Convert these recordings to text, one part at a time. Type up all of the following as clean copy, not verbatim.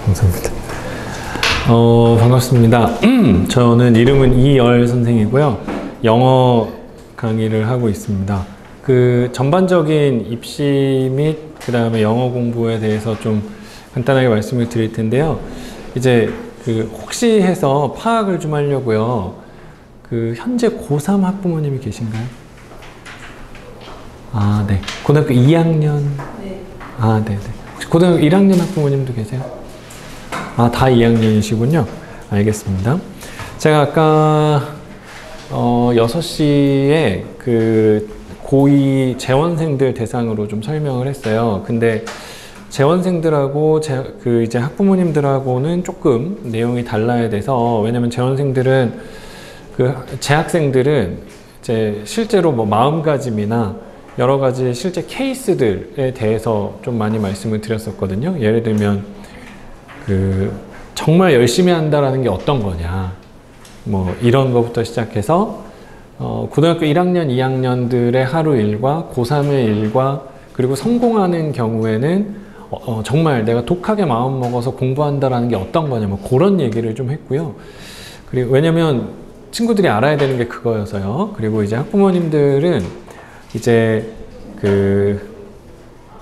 감사합니다. 반갑습니다. 저는 이름은 이열 선생이고요. 영어 강의를 하고 있습니다. 그 전반적인 입시 및 그 다음에 영어 공부에 대해서 좀 간단하게 말씀을 드릴 텐데요. 이제 그 혹시 해서 파악을 좀 하려고요. 그 현재 고3 학부모님이 계신가요? 아, 네. 고등학교 2학년? 네. 아, 네네. 혹시 고등학교 1학년 학부모님도 계세요? 아, 다 2학년이시군요. 알겠습니다. 제가 아까 6시에 그 고2 재원생들 대상으로 좀 설명을 했어요. 근데 재원생들하고 그 이제 학부모님들하고는 조금 내용이 달라야 돼서, 왜냐면 재원생들은 그 재학생들은 이제 실제로 뭐 마음가짐이나 여러 가지 실제 케이스들에 대해서 좀 많이 말씀을 드렸었거든요. 예를 들면 그 정말 열심히 한다라는 게 어떤 거냐, 뭐 이런 것부터 시작해서 고등학교 1학년, 2학년들의 하루 일과 고3의 일과, 그리고 성공하는 경우에는 정말 내가 독하게 마음 먹어서 공부한다라는 게 어떤 거냐, 뭐 그런 얘기를 좀 했고요. 그리고 왜냐면 친구들이 알아야 되는 게 그거여서요. 그리고 이제 학부모님들은 이제 그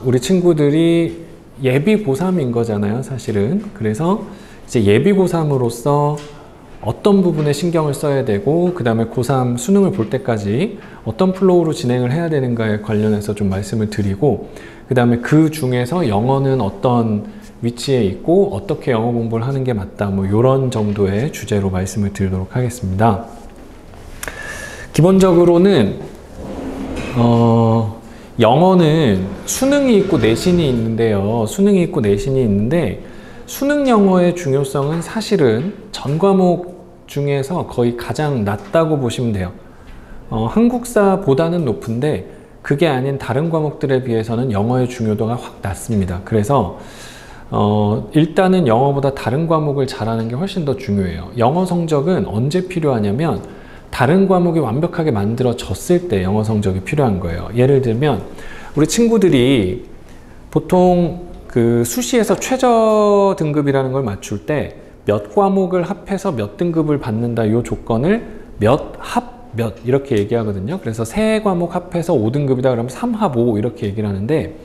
우리 친구들이 예비 고3인 거잖아요, 사실은. 그래서 이제 예비 고3으로서 어떤 부분에 신경을 써야 되고, 그 다음에 고3 수능을 볼 때까지 어떤 플로우로 진행을 해야 되는가에 관련해서 좀 말씀을 드리고, 그 다음에 그 중에서 영어는 어떤 위치에 있고 어떻게 영어 공부를 하는 게 맞다, 뭐 이런 정도의 주제로 말씀을 드리도록 하겠습니다. 기본적으로는 영어는 수능이 있고 내신이 있는데요. 수능이 있고 내신이 있는데, 수능 영어의 중요성은 사실은 전 과목 중에서 거의 가장 낮다고 보시면 돼요. 한국사보다는 높은데 그게 아닌 다른 과목들에 비해서는 영어의 중요도가 확 낮습니다. 그래서 일단은 영어보다 다른 과목을 잘하는 게 훨씬 더 중요해요. 영어 성적은 언제 필요하냐면 다른 과목이 완벽하게 만들어졌을 때 영어 성적이 필요한 거예요. 예를 들면 우리 친구들이 보통 그 수시에서 최저 등급이라는 걸 맞출 때 몇 과목을 합해서 몇 등급을 받는다, 이 조건을 몇 합 몇 이렇게 얘기하거든요. 그래서 세 과목 합해서 5등급이다 그러면 3합 5 이렇게 얘기를 하는데,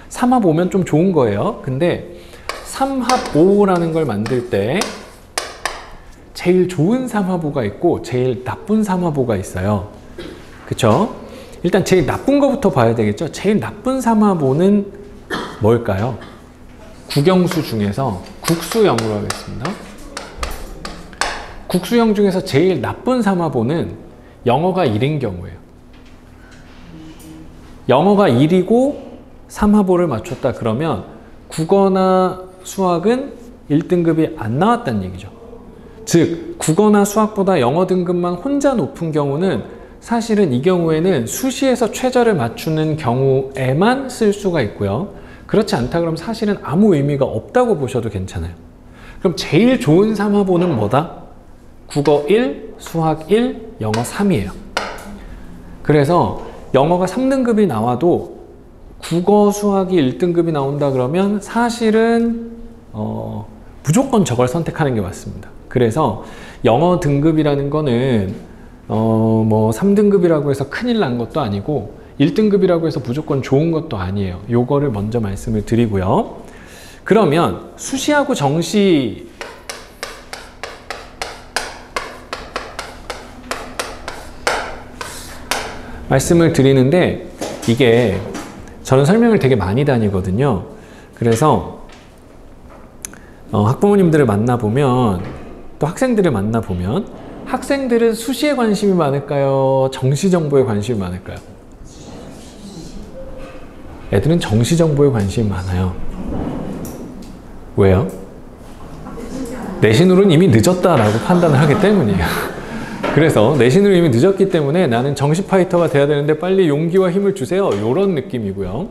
3합 5면 좀 좋은 거예요. 근데 3합 5라는 걸 만들 때 제일 좋은 3합 5가 있고 제일 나쁜 3합 5가 있어요. 그쵸? 일단 제일 나쁜 거부터 봐야 되겠죠. 제일 나쁜 3합 5는 뭘까요? 국영수 중에서 국수영으로 하겠습니다. 국수영 중에서 제일 나쁜 3합 5는 영어가 1인 경우예요. 영어가 1이고 3합 5를 맞췄다 그러면 국어나 수학은 1등급이 안 나왔다는 얘기죠. 즉 국어나 수학보다 영어 등급만 혼자 높은 경우는 사실은 이 경우에는 수시에서 최저를 맞추는 경우에만 쓸 수가 있고요. 그렇지 않다 그러면 사실은 아무 의미가 없다고 보셔도 괜찮아요. 그럼 제일 좋은 3합 5는 뭐다? 국어 1, 수학 1, 영어 3이에요. 그래서 영어가 3등급이 나와도 국어, 수학이 1등급이 나온다 그러면 사실은 무조건 저걸 선택하는 게 맞습니다. 그래서 영어 등급이라는 거는 뭐 3등급이라고 해서 큰일 난 것도 아니고 1등급이라고 해서 무조건 좋은 것도 아니에요. 요거를 먼저 말씀을 드리고요. 그러면 수시하고 정시 말씀을 드리는데, 이게 저는 설명을 되게 많이 다니거든요. 그래서 학부모님들을 만나보면, 또 학생들을 만나보면, 학생들은 수시에 관심이 많을까요? 정시 정보에 관심이 많을까요? 애들은 정시 정보에 관심이 많아요. 왜요? 내신으로는 이미 늦었다라고 판단을 하기 때문이에요. 그래서 내신으로 이미 늦었기 때문에 나는 정시 파이터가 돼야 되는데 빨리 용기와 힘을 주세요, 이런 느낌이고요.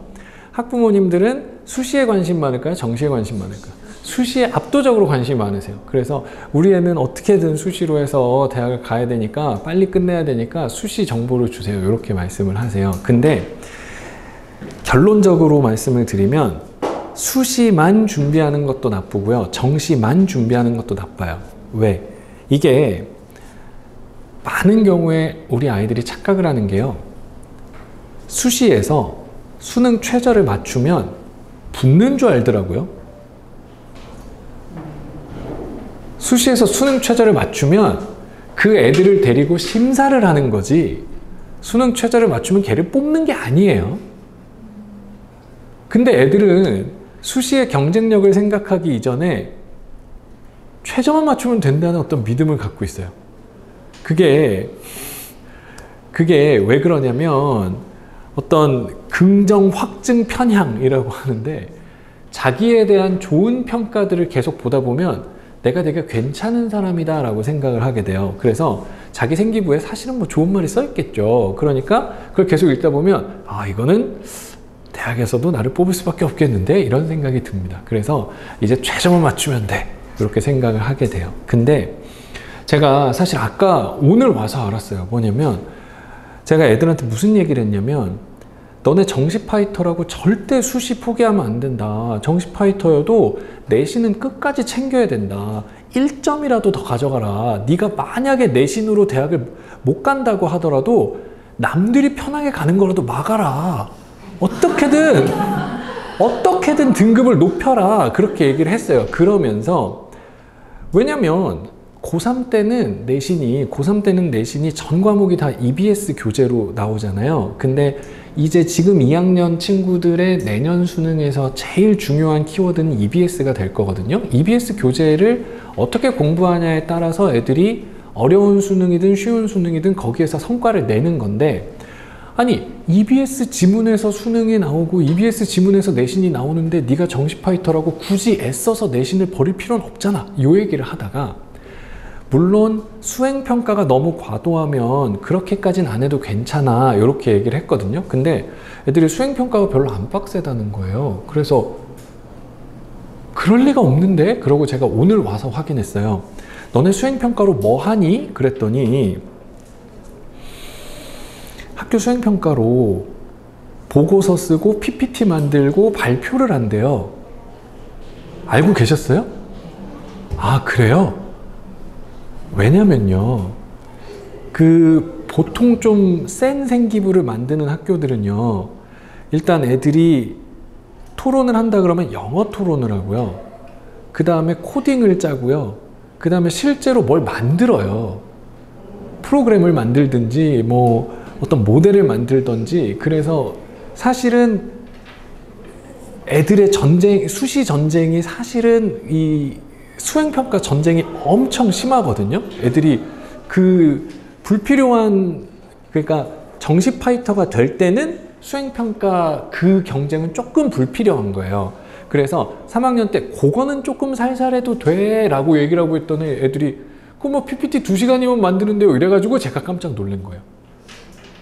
학부모님들은 수시에 관심 많을까요? 정시에 관심 많을까요? 수시에 압도적으로 관심이 많으세요. 그래서 우리 애는 어떻게든 수시로 해서 대학을 가야 되니까, 빨리 끝내야 되니까 수시 정보를 주세요, 이렇게 말씀을 하세요. 근데 결론적으로 말씀을 드리면 수시만 준비하는 것도 나쁘고요. 정시만 준비하는 것도 나빠요. 왜? 이게 많은 경우에 우리 아이들이 착각을 하는 게요. 수시에서 수능 최저를 맞추면 붙는 줄 알더라고요. 수시에서 수능 최저를 맞추면 그 애들을 데리고 심사를 하는 거지, 수능 최저를 맞추면 걔를 뽑는 게 아니에요. 근데 애들은 수시의 경쟁력을 생각하기 이전에 최저만 맞추면 된다는 어떤 믿음을 갖고 있어요. 그게 왜 그러냐면 어떤 긍정 확증 편향이라고 하는데, 자기에 대한 좋은 평가들을 계속 보다 보면 내가 되게 괜찮은 사람이다 라고 생각을 하게 돼요. 그래서 자기 생기부에 사실은 뭐 좋은 말이 써 있겠죠. 그러니까 그걸 계속 읽다 보면 아, 이거는 대학에서도 나를 뽑을 수밖에 없겠는데, 이런 생각이 듭니다. 그래서 이제 최저만 맞추면 돼, 이렇게 생각을 하게 돼요. 근데 제가 사실 아까 오늘 와서 알았어요. 뭐냐면 제가 애들한테 무슨 얘기를 했냐면, 너네 정시 파이터라고 절대 수시 포기하면 안 된다. 정시 파이터여도 내신은 끝까지 챙겨야 된다. 1점이라도 더 가져가라. 네가 만약에 내신으로 대학을 못 간다고 하더라도 남들이 편하게 가는 거라도 막아라. 어떻게든 등급을 높여라. 그렇게 얘기를 했어요. 그러면서, 왜냐면 고3 때는 내신이 전 과목이 다 EBS 교재로 나오잖아요. 근데 이제 지금 2학년 친구들의 내년 수능에서 제일 중요한 키워드는 EBS가 될 거거든요. EBS 교재를 어떻게 공부하냐에 따라서 애들이 어려운 수능이든 쉬운 수능이든 거기에서 성과를 내는 건데, 아니 EBS 지문에서 수능이 나오고 EBS 지문에서 내신이 나오는데 네가 정시 파이터라고 굳이 애써서 내신을 버릴 필요는 없잖아, 이 얘기를 하다가, 물론 수행평가가 너무 과도하면 그렇게까지는 안 해도 괜찮아, 이렇게 얘기를 했거든요. 근데 애들이 수행평가가 별로 안 빡세다는 거예요. 그래서 그럴 리가 없는데? 그러고 제가 오늘 와서 확인했어요. 너네 수행평가로 뭐 하니? 그랬더니 학교 수행평가로 보고서 쓰고 PPT 만들고 발표를 한대요. 알고 계셨어요? 아, 그래요? 왜냐면요, 보통 좀 센 생기부를 만드는 학교들은요, 일단 애들이 토론을 한다 그러면 영어 토론을 하고요, 그 다음에 코딩을 짜고요, 그 다음에 실제로 뭘 만들어요. 프로그램을 만들든지 뭐 어떤 모델을 만들든지. 그래서 사실은 애들의 수시 전쟁이 사실은 이 수행평가 전쟁이 엄청 심하거든요. 애들이 불필요한, 그러니까 정시 파이터가 될 때는 수행평가 그 경쟁은 조금 불필요한 거예요. 그래서 3학년 때 그거는 조금 살살해도 돼 라고 얘기를 하고 했더니 애들이 그 뭐 PPT 2시간이면 만드는데요, 이래가지고 제가 깜짝 놀란 거예요.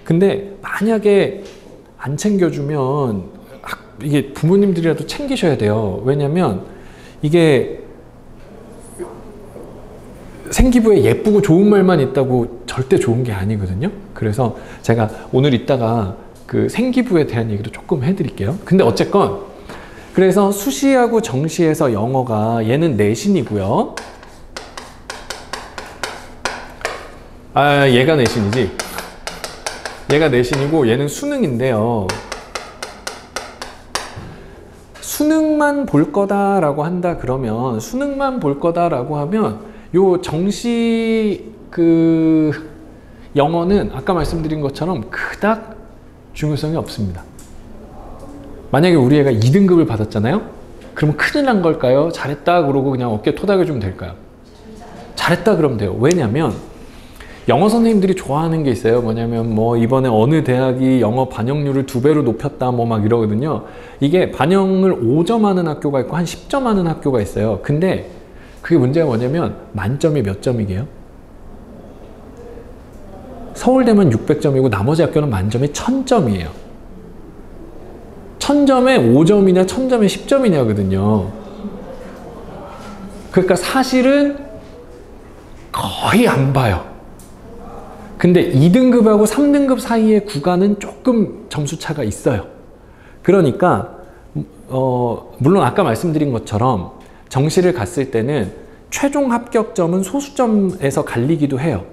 근데 만약에 안 챙겨주면 이게 부모님들이라도 챙기셔야 돼요. 왜냐면 이게 생기부에 예쁘고 좋은 말만 있다고 절대 좋은 게 아니거든요. 그래서 제가 오늘 이따가 그 생기부에 대한 얘기도 조금 해드릴게요. 근데 어쨌건 그래서 수시하고 정시에서 영어가, 얘는 내신이고요. 아, 얘가 내신이지. 얘가 내신이고 얘는 수능인데요. 수능만 볼 거다라고 한다 그러면, 수능만 볼 거다라고 하면 요 정시 영어는 아까 말씀드린 것처럼 그닥 중요성이 없습니다. 만약에 우리 애가 2등급을 받았잖아요? 그러면 큰일 난 걸까요? 잘했다 그러고 그냥 어깨 토닥여주면 될까요? 잘했다 그러면 돼요. 왜냐면 영어 선생님들이 좋아하는 게 있어요. 뭐냐면 뭐 이번에 어느 대학이 영어 반영률을 2배로 높였다 뭐 막 이러거든요. 이게 반영을 5점 하는 학교가 있고 한 10점 하는 학교가 있어요. 근데 그게 문제가 뭐냐면 만점이 몇 점이게요? 서울대만 600점이고 나머지 학교는 만점이 1000점이에요. 1000점에 5점이냐 1000점에 10점이냐거든요. 그러니까 사실은 거의 안 봐요. 근데 2등급하고 3등급 사이의 구간은 조금 점수 차가 있어요. 그러니까 물론 아까 말씀드린 것처럼 정시를 갔을 때는 최종 합격점은 소수점에서 갈리기도 해요.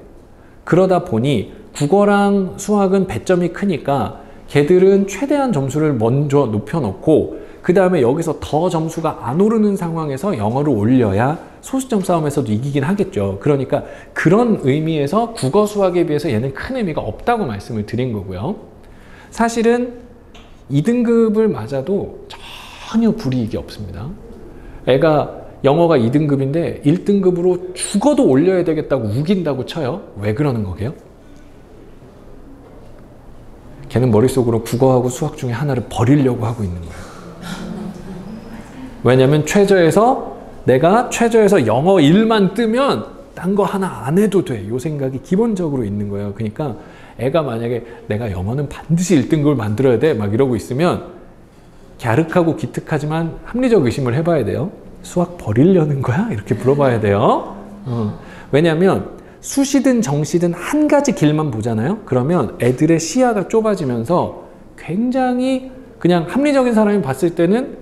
그러다 보니 국어랑 수학은 배점이 크니까 걔들은 최대한 점수를 먼저 높여놓고 그 다음에 여기서 더 점수가 안 오르는 상황에서 영어를 올려야 소수점 싸움에서도 이기긴 하겠죠. 그러니까 그런 의미에서 국어 수학에 비해서 얘는 큰 의미가 없다고 말씀을 드린 거고요. 사실은 2등급을 맞아도 전혀 불이익이 없습니다. 애가 영어가 2등급인데 1등급으로 죽어도 올려야 되겠다고 우긴다고 쳐요. 왜 그러는 거게요? 걔는 머릿속으로 국어하고 수학 중에 하나를 버리려고 하고 있는 거예요. 왜냐면 내가 최저에서 영어 1만 뜨면 딴 거 하나 안 해도 돼. 이 생각이 기본적으로 있는 거예요. 그러니까 애가 만약에 내가 영어는 반드시 1등급을 만들어야 돼 막 이러고 있으면 갸륵하고 기특하지만 합리적 의심을 해봐야 돼요. 수학 버리려는 거야? 이렇게 물어봐야 돼요. 왜냐면 수시든 정시든 한 가지 길만 보잖아요. 그러면 애들의 시야가 좁아지면서 굉장히 그냥 합리적인 사람이 봤을 때는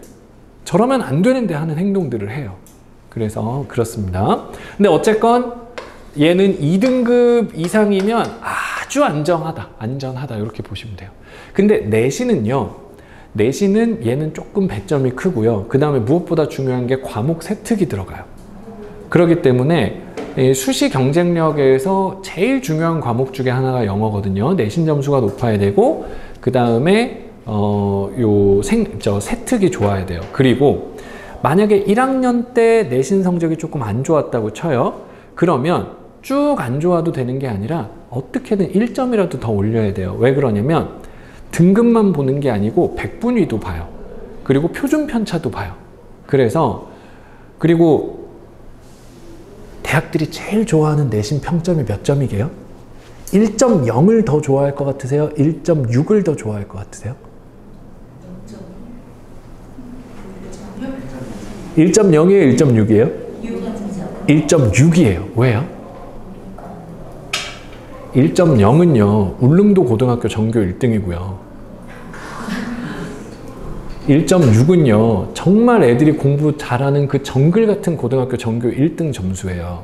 저러면 안 되는데 하는 행동들을 해요. 그래서 그렇습니다. 근데 어쨌건 얘는 2등급 이상이면 아주 안전하다 이렇게 보시면 돼요. 근데 내신은요. 내신은 얘는 조금 배점이 크고요. 그 다음에 무엇보다 중요한 게 과목 세특이 들어가요. 그렇기 때문에 수시 경쟁력에서 제일 중요한 과목 중에 하나가 영어거든요. 내신 점수가 높아야 되고 그 다음에 세특이 좋아야 돼요. 그리고 만약에 1학년 때 내신 성적이 조금 안 좋았다고 쳐요. 그러면 쭉 안 좋아도 되는 게 아니라 어떻게든 1점이라도 더 올려야 돼요. 왜 그러냐면 등급만 보는 게 아니고 백분위도 봐요. 그리고 표준 편차도 봐요. 그리고 대학들이 제일 좋아하는 내신 평점이 몇 점이게요? 1.0을 더 좋아할 것 같으세요? 1.6을 더 좋아할 것 같으세요? 1.0이에요? 1.6이에요? 1.6이에요. 왜요? 1.0은요. 울릉도 고등학교 전교 1등이고요. 1.6은요. 정말 애들이 공부 잘하는 그 정글 같은 고등학교 전교 1등 점수예요.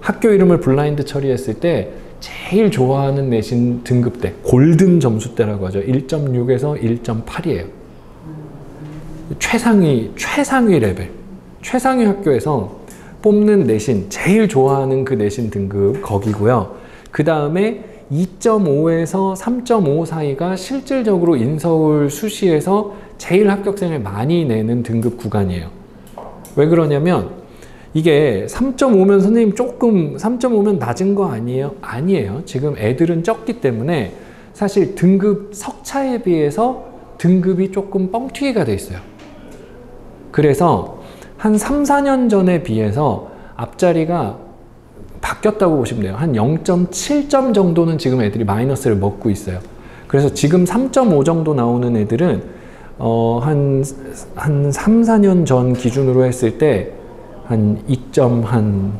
학교 이름을 블라인드 처리했을 때 제일 좋아하는 내신 등급대, 골든 점수대라고 하죠. 1.6에서 1.8이에요. 최상위 레벨. 최상위 학교에서 뽑는 내신, 제일 좋아하는 그 내신 등급 거기고요. 그 다음에 2.5에서 3.5 사이가 실질적으로 인서울 수시에서 제일 합격생을 많이 내는 등급 구간이에요. 왜 그러냐면 이게 3.5면 선생님 3.5면 낮은 거 아니에요? 아니에요. 지금 애들은 적기 때문에 사실 등급 석차에 비해서 등급이 조금 뻥튀기가 돼 있어요. 그래서 한 3, 4년 전에 비해서 앞자리가 바뀌었다고 보시면 돼요. 한 0.7점 정도는 지금 애들이 마이너스를 먹고 있어요. 그래서 지금 3.5 정도 나오는 애들은 한 3, 4년 전 기준으로 했을 때 한 2.7,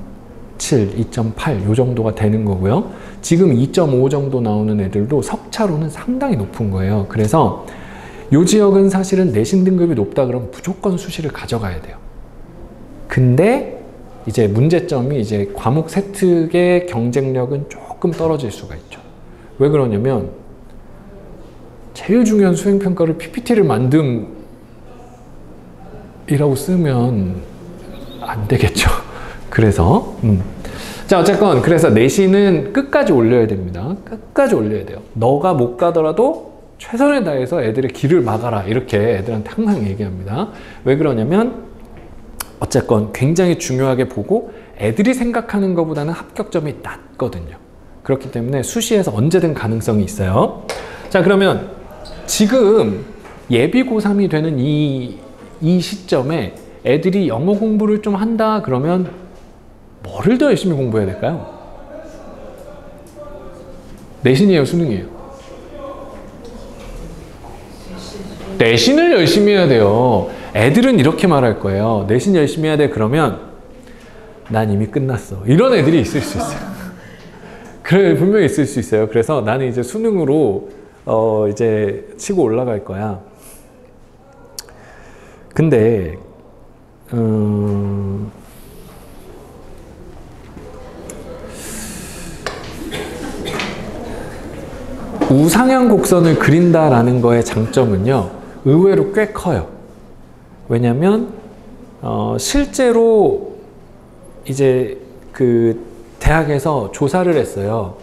2.8 요 정도가 되는 거고요. 지금 2.5 정도 나오는 애들도 석차로는 상당히 높은 거예요. 그래서 요 지역은 사실은 내신 등급이 높다 그러면 무조건 수시를 가져가야 돼요. 근데 이제 문제점이 이제 과목 세특의 경쟁력은 조금 떨어질 수가 있죠. 왜 그러냐면 제일 중요한 수행평가를 PPT를 만듦이라고 쓰면 안 되겠죠. 그래서 자 어쨌건 그래서 내신은 끝까지 올려야 됩니다. 끝까지 올려야 돼요. 너가 못 가더라도 최선을 다해서 애들의 길을 막아라 이렇게 애들한테 항상 얘기합니다. 왜 그러냐면 어쨌건 굉장히 중요하게 보고 애들이 생각하는 것보다는 합격점이 낮거든요. 그렇기 때문에 수시에서 언제든 가능성이 있어요. 자 그러면 지금 예비 고3이 되는 이 시점에 애들이 영어 공부를 좀 한다 그러면 뭐를 더 열심히 공부해야 될까요? 내신이에요? 수능이에요? 내신을 열심히 해야 돼요. 애들은 이렇게 말할 거예요. 내신 열심히 해야 돼. 그러면 난 이미 끝났어. 이런 애들이 있을 수 있어요. 그래 분명히 있을 수 있어요. 그래서 나는 이제 수능으로 이제 치고 올라갈 거야. 근데 우상향 곡선을 그린다라는 거의 장점은요, 의외로 꽤 커요. 왜냐면 실제로 이제 그 대학에서 조사를 했어요.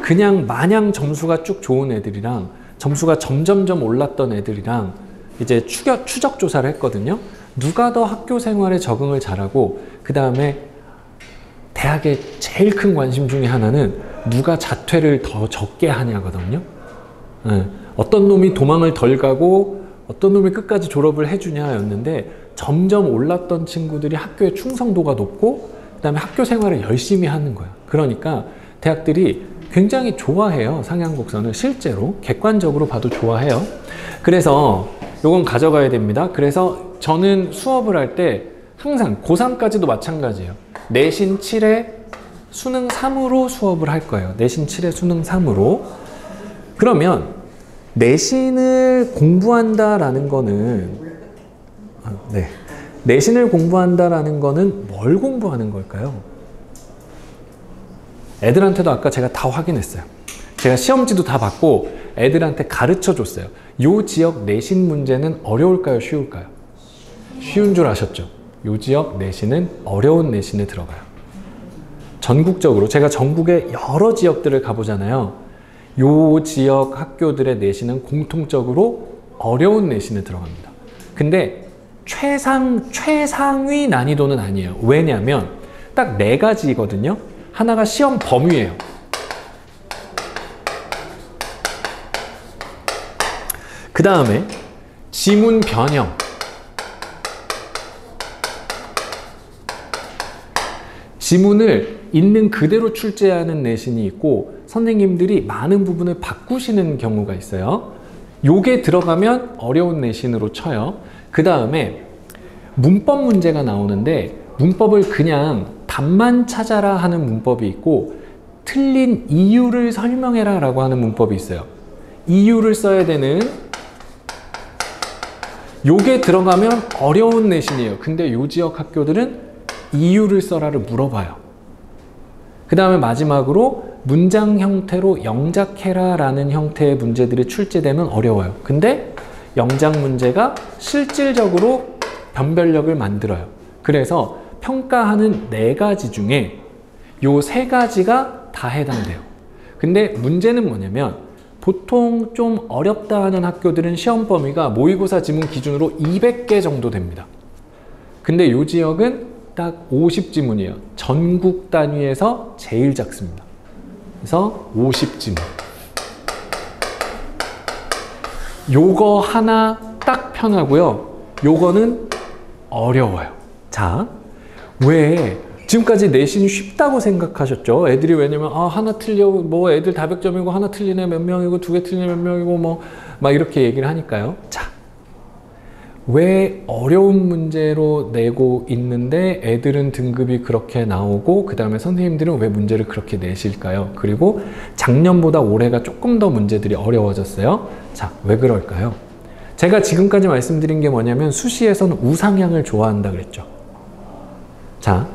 그냥 마냥 점수가 쭉 좋은 애들이랑 점수가 점점점 올랐던 애들이랑 이제 추적 조사를 했거든요. 누가 더 학교 생활에 적응을 잘하고, 그 다음에 대학의 제일 큰 관심 중에 하나는 누가 자퇴를 더 적게 하냐거든요. 어떤 놈이 도망을 덜 가고 어떤 놈이 끝까지 졸업을 해주냐였는데, 점점 올랐던 친구들이 학교의 충성도가 높고 그 다음에 학교 생활을 열심히 하는 거야. 그러니까 대학들이 굉장히 좋아해요. 상향곡선을 실제로 객관적으로 봐도 좋아해요. 그래서 요건 가져가야 됩니다. 그래서 저는 수업을 할 때 항상 고3까지도 마찬가지예요. 내신 7에 수능 3으로 수업을 할 거예요. 내신 7에 수능 3으로. 그러면 내신을 공부한다라는 거는 내신을 공부한다라는 거는 뭘 공부하는 걸까요? 애들한테도 아까 제가 다 확인했어요. 제가 시험지도 다 받고 애들한테 가르쳐 줬어요. 요 지역 내신 문제는 어려울까요? 쉬울까요? 쉬운 줄 아셨죠? 요 지역 내신은 어려운 내신에 들어가요. 전국적으로 제가 전국의 여러 지역들을 가보잖아요. 요 지역 학교들의 내신은 공통적으로 어려운 내신에 들어갑니다. 근데 최상위 난이도는 아니에요. 왜냐하면 딱 4가지거든요. 하나가 시험 범위예요. 그 다음에 지문 변형, 지문을 있는 그대로 출제하는 내신이 있고, 선생님들이 많은 부분을 바꾸시는 경우가 있어요. 요게 들어가면 어려운 내신으로 쳐요. 그 다음에 문법 문제가 나오는데, 문법을 그냥 답만 찾아라 하는 문법이 있고, 틀린 이유를 설명해라 라고 하는 문법이 있어요. 이유를 써야 되는, 요게 들어가면 어려운 내신이에요. 근데 요 지역 학교들은 이유를 써라를 물어봐요. 그 다음에 마지막으로 문장 형태로 영작해라 라는 형태의 문제들이 출제되면 어려워요. 근데 영작 문제가 실질적으로 변별력을 만들어요. 그래서 평가하는 4가지 중에 요 3가지가 다 해당돼요. 근데 문제는 뭐냐면, 보통 좀 어렵다 하는 학교들은 시험 범위가 모의고사 지문 기준으로 200개 정도 됩니다. 근데 요 지역은 딱 50지문이에요. 전국 단위에서 제일 작습니다. 그래서 50지문. 요거 하나 딱 편하고요. 요거는 어려워요. 자, 왜 지금까지 내신이 쉽다고 생각하셨죠? 애들이 왜냐면 하나 틀려, 뭐 애들 다백점이고 하나 틀리네 몇 명이고 2개 틀리네 몇 명이고 뭐 막 이렇게 얘기를 하니까요. 자, 왜 어려운 문제로 내고 있는데 애들은 등급이 그렇게 나오고 그 다음에 선생님들은 왜 문제를 그렇게 내실까요? 그리고 작년보다 올해가 조금 더 문제들이 어려워졌어요. 자, 왜 그럴까요? 제가 지금까지 말씀드린 게 뭐냐면, 수시에서는 우상향을 좋아한다 그랬죠. 자,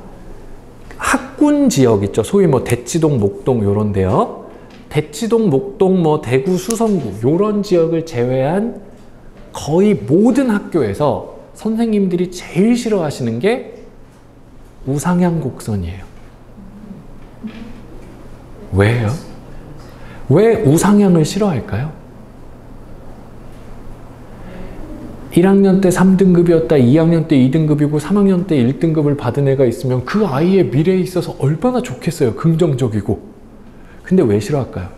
학군 지역 있죠. 소위 뭐 대치동, 목동 요런데요. 대치동, 목동, 뭐 대구, 수성구 요런 지역을 제외한 거의 모든 학교에서 선생님들이 제일 싫어하시는 게 우상향 곡선이에요. 왜요? 왜 우상향을 싫어할까요? 1학년 때 3등급이었다, 2학년 때 2등급이고 3학년 때 1등급을 받은 애가 있으면 그 아이의 미래에 있어서 얼마나 좋겠어요. 긍정적이고. 근데 왜 싫어할까요?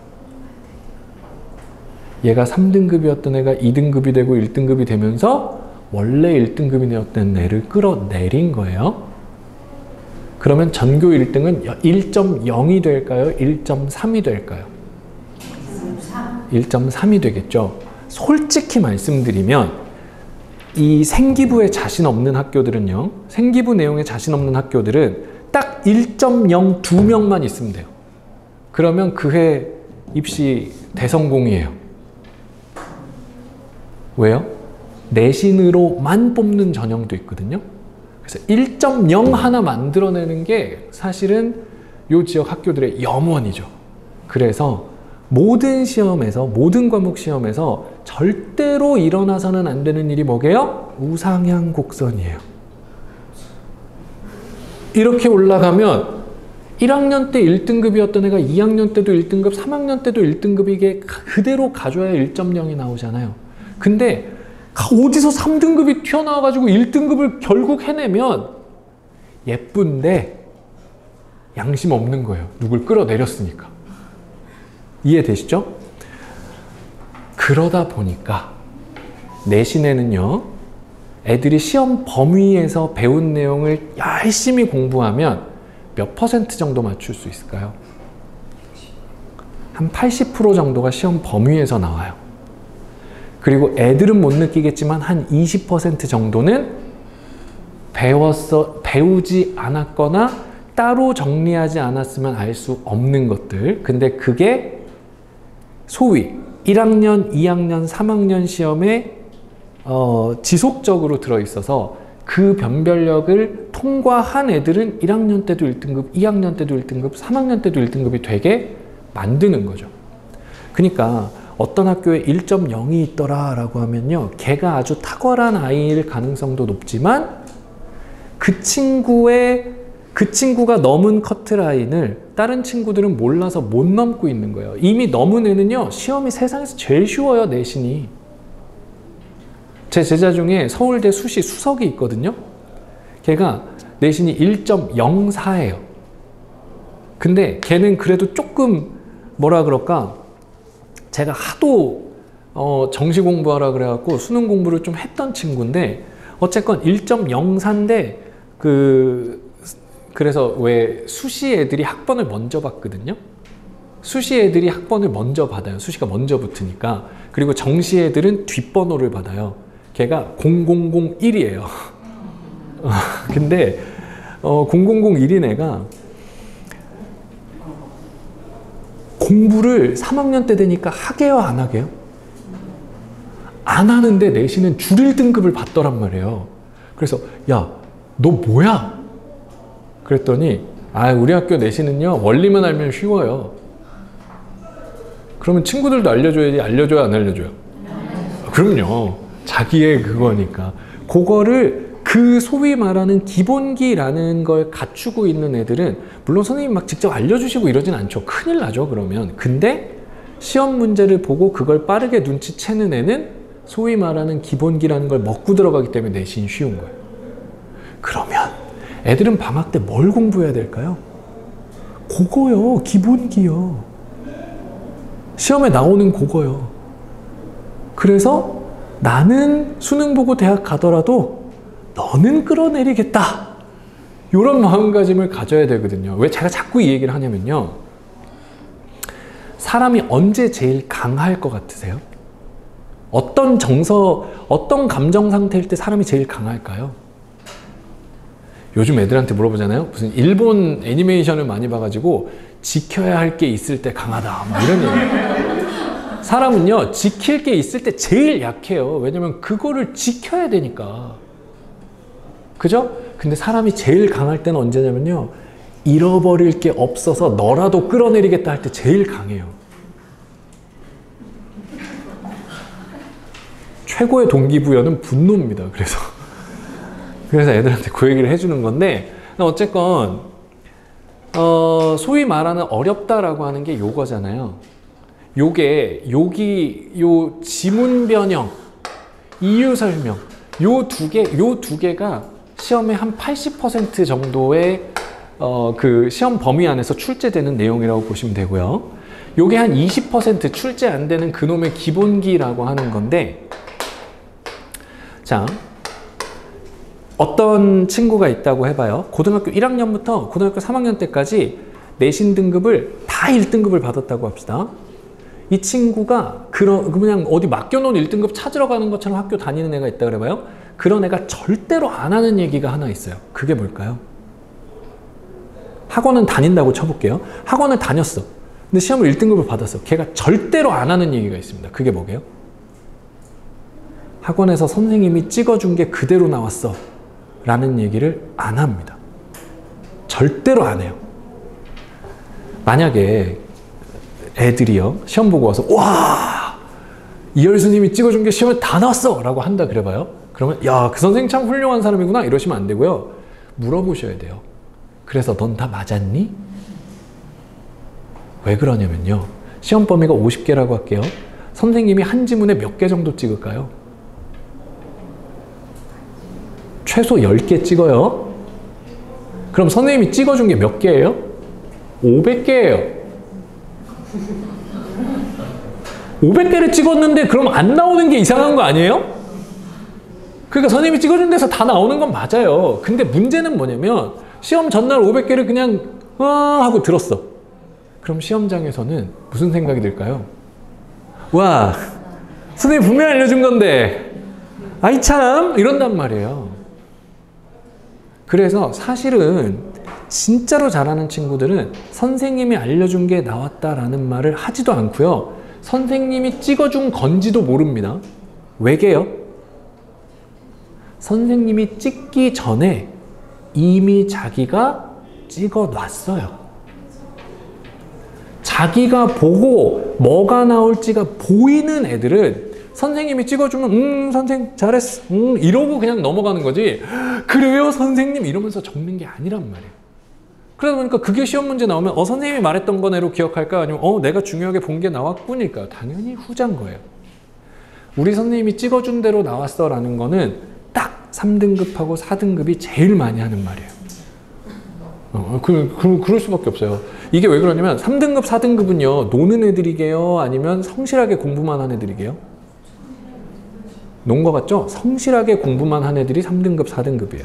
얘가 3등급이었던 애가 2등급이 되고 1등급이 되면서 원래 1등급이 되었던 애를 끌어내린 거예요. 그러면 전교 1등은 1.0이 될까요? 1.3이 될까요? 1.3이 되겠죠. 솔직히 말씀드리면 이 생기부에 자신 없는 학교들은요, 생기부 내용에 자신 없는 학교들은 딱 1.0 2명만 있으면 돼요. 그러면 그 해 입시 대성공이에요. 왜요? 내신으로만 뽑는 전형도 있거든요. 그래서 1.0 하나 만들어내는 게 사실은 이 지역 학교들의 염원이죠. 그래서 모든 시험에서, 모든 과목 시험에서 절대로 일어나서는 안 되는 일이 뭐게요? 우상향 곡선이에요. 이렇게 올라가면 1학년 때 1등급이었던 애가 2학년 때도 1등급, 3학년 때도 1등급 이게 그대로 가져야 1.0이 나오잖아요. 근데 어디서 3등급이 튀어나와가지고 1등급을 결국 해내면 예쁜데 양심 없는 거예요. 누굴 끌어내렸으니까. 이해되시죠? 그러다 보니까 내신에는요, 애들이 시험 범위에서 배운 내용을 열심히 공부하면 몇 % 정도 맞출 수 있을까요? 한 80% 정도가 시험 범위에서 나와요. 그리고 애들은 못 느끼겠지만 한 20% 정도는 배우지 않았거나 따로 정리하지 않았으면 알 수 없는 것들. 근데 그게 소위 1학년, 2학년, 3학년 시험에 지속적으로 들어있어서 그 변별력을 통과한 애들은 1학년 때도 1등급, 2학년 때도 1등급, 3학년 때도 1등급이 되게 만드는 거죠. 그러니까 어떤 학교에 1.0이 있더라 라고 하면요, 걔가 아주 탁월한 아이일 가능성도 높지만 그 친구가 넘은 커트라인을 다른 친구들은 몰라서 못 넘고 있는 거예요. 이미 넘은 애는요, 시험이 세상에서 제일 쉬워요, 내신이. 제 제자 중에 서울대 수시 수석이 있거든요. 걔가 내신이 1.04예요. 근데 걔는 그래도 조금 뭐라 그럴까, 제가 하도 정시 공부하라 그래갖고 수능 공부를 좀 했던 친구인데 어쨌건 1.04인데 그래서 왜 수시 애들이 학번을 먼저 받거든요. 수시 애들이 학번을 먼저 받아요. 수시가 먼저 붙으니까. 그리고 정시 애들은 뒷번호를 받아요. 걔가 0001이에요. 근데 0001인 애가 공부를 3학년 때 되니까 하게요, 안 하게요? 안 하는데 내신은 줄 1등급을 받더란 말이에요. 그래서 야, 너 뭐야? 그랬더니 우리 학교 내신은요, 원리만 알면 쉬워요. 그러면 친구들도 알려줘야지. 알려줘요, 안 알려줘요? 그럼요. 자기의 그거니까. 그거를 그 소위 말하는 기본기라는 걸 갖추고 있는 애들은 물론 선생님 막 직접 알려주시고 이러진 않죠. 큰일 나죠, 그러면. 근데 시험 문제를 보고 그걸 빠르게 눈치채는 애는 소위 말하는 기본기라는 걸 먹고 들어가기 때문에 내신이 쉬운 거예요. 그러면 애들은 방학 때 뭘 공부해야 될까요? 그거요. 기본기요. 시험에 나오는 그거요. 그래서 나는 수능 보고 대학 가더라도 너는 끌어내리겠다. 이런 마음가짐을 가져야 되거든요. 왜 제가 자꾸 이 얘기를 하냐면요, 사람이 언제 제일 강할 것 같으세요? 어떤 감정 상태일 때 사람이 제일 강할까요? 요즘 애들한테 물어보잖아요. 무슨 일본 애니메이션을 많이 봐가지고 지켜야 할 게 있을 때 강하다, 뭐 이런 얘기. 사람은요, 지킬 게 있을 때 제일 약해요. 왜냐면 그거를 지켜야 되니까. 그죠? 근데 사람이 제일 강할 때는 언제냐면요, 잃어버릴 게 없어서 너라도 끌어내리겠다 할 때 제일 강해요. 최고의 동기부여는 분노입니다. 그래서 애들한테 그 얘기를 해주는 건데, 어쨌건 소위 말하는 어렵다라고 하는 게 요거잖아요. 요 지문 변형, 이유 설명, 요 두 개가 시험의 한 80% 정도의 그 시험 범위 안에서 출제되는 내용이라고 보시면 되고요. 요게 한 20% 출제 안 되는 그놈의 기본기라고 하는 건데, 자, 어떤 친구가 있다고 해봐요. 고등학교 1학년부터 고등학교 3학년 때까지 내신 등급을 다 1등급을 받았다고 합시다. 이 친구가 그냥 어디 맡겨놓은 1등급 찾으러 가는 것처럼 학교 다니는 애가 있다 그래봐요. 그런 애가 절대로 안 하는 얘기가 하나 있어요. 그게 뭘까요? 학원은 다닌다고 쳐볼게요. 학원을 다녔어. 근데 시험을 1등급을 받았어. 걔가 절대로 안 하는 얘기가 있습니다. 그게 뭐게요? 학원에서 선생님이 찍어준 게 그대로 나왔어 라는 얘기를 안 합니다. 절대로 안 해요. 만약에 애들이요 시험 보고 와서 와 이열스님이 찍어준 게 시험에 다 나왔어 라고 한다 그래봐요. 그러면 야 그 선생님 참 훌륭한 사람이구나 이러시면 안 되고요. 물어보셔야 돼요. 그래서 넌 다 맞았니? 왜 그러냐면요. 시험 범위가 50개라고 할게요. 선생님이 한 지문에 몇 개 정도 찍을까요? 최소 10개 찍어요. 그럼 선생님이 찍어준 게 몇 개예요? 500개예요. 500개를 찍었는데 그럼 안 나오는 게 이상한 거 아니에요? 그러니까 선생님이 찍어준 데서 다 나오는 건 맞아요. 근데 문제는 뭐냐면 시험 전날 500개를 그냥 하고 들었어. 그럼 시험장에서는 무슨 생각이 들까요? 와, 선생님 분명히 알려준 건데 아이 참 이런단 말이에요. 그래서 사실은 진짜로 잘하는 친구들은 선생님이 알려준 게 나왔다라는 말을 하지도 않고요. 선생님이 찍어준 건지도 모릅니다. 왜게요? 선생님이 찍기 전에 이미 자기가 찍어 놨어요. 자기가 보고 뭐가 나올지가 보이는 애들은 선생님이 찍어주면 선생님 잘했어 이러고 그냥 넘어가는 거지 그래요 선생님 이러면서 적는 게 아니란 말이에요. 그러다 보니까 그게 시험 문제 나오면 선생님이 말했던 거네로 기억할까 아니면 내가 중요하게 본 게 나왔군일까. 당연히 후자인 거예요. 우리 선생님이 찍어준 대로 나왔어 라는 거는 딱 3등급하고 4등급이 제일 많이 하는 말이에요. 그럴 수밖에 없어요. 이게 왜 그러냐면 3등급, 4등급은요 노는 애들이게요 아니면 성실하게 공부만 한 애들이게요? 논 거 같죠? 성실하게 공부만 한 애들이 3등급, 4등급이에요.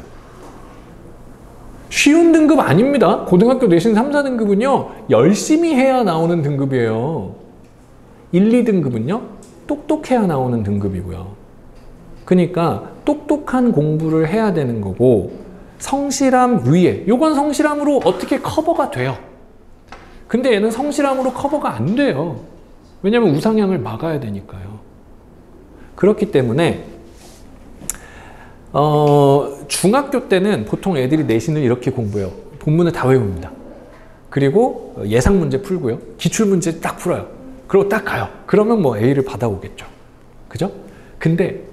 쉬운 등급 아닙니다. 고등학교 내신 3, 4등급은요 열심히 해야 나오는 등급이에요. 1, 2등급은요 똑똑해야 나오는 등급이고요. 그러니까 똑똑한 공부를 해야 되는 거고 성실함 위에 요건 성실함으로 어떻게 커버가 돼요. 근데 얘는 성실함으로 커버가 안 돼요. 왜냐하면 우상향을 막아야 되니까요. 그렇기 때문에 중학교 때는 보통 애들이 내신을 이렇게 공부해요. 본문을 다 외웁니다. 그리고 예상 문제 풀고요. 기출 문제 딱 풀어요. 그리고 딱 가요. 그러면 뭐 A를 받아오겠죠. 그죠? 근데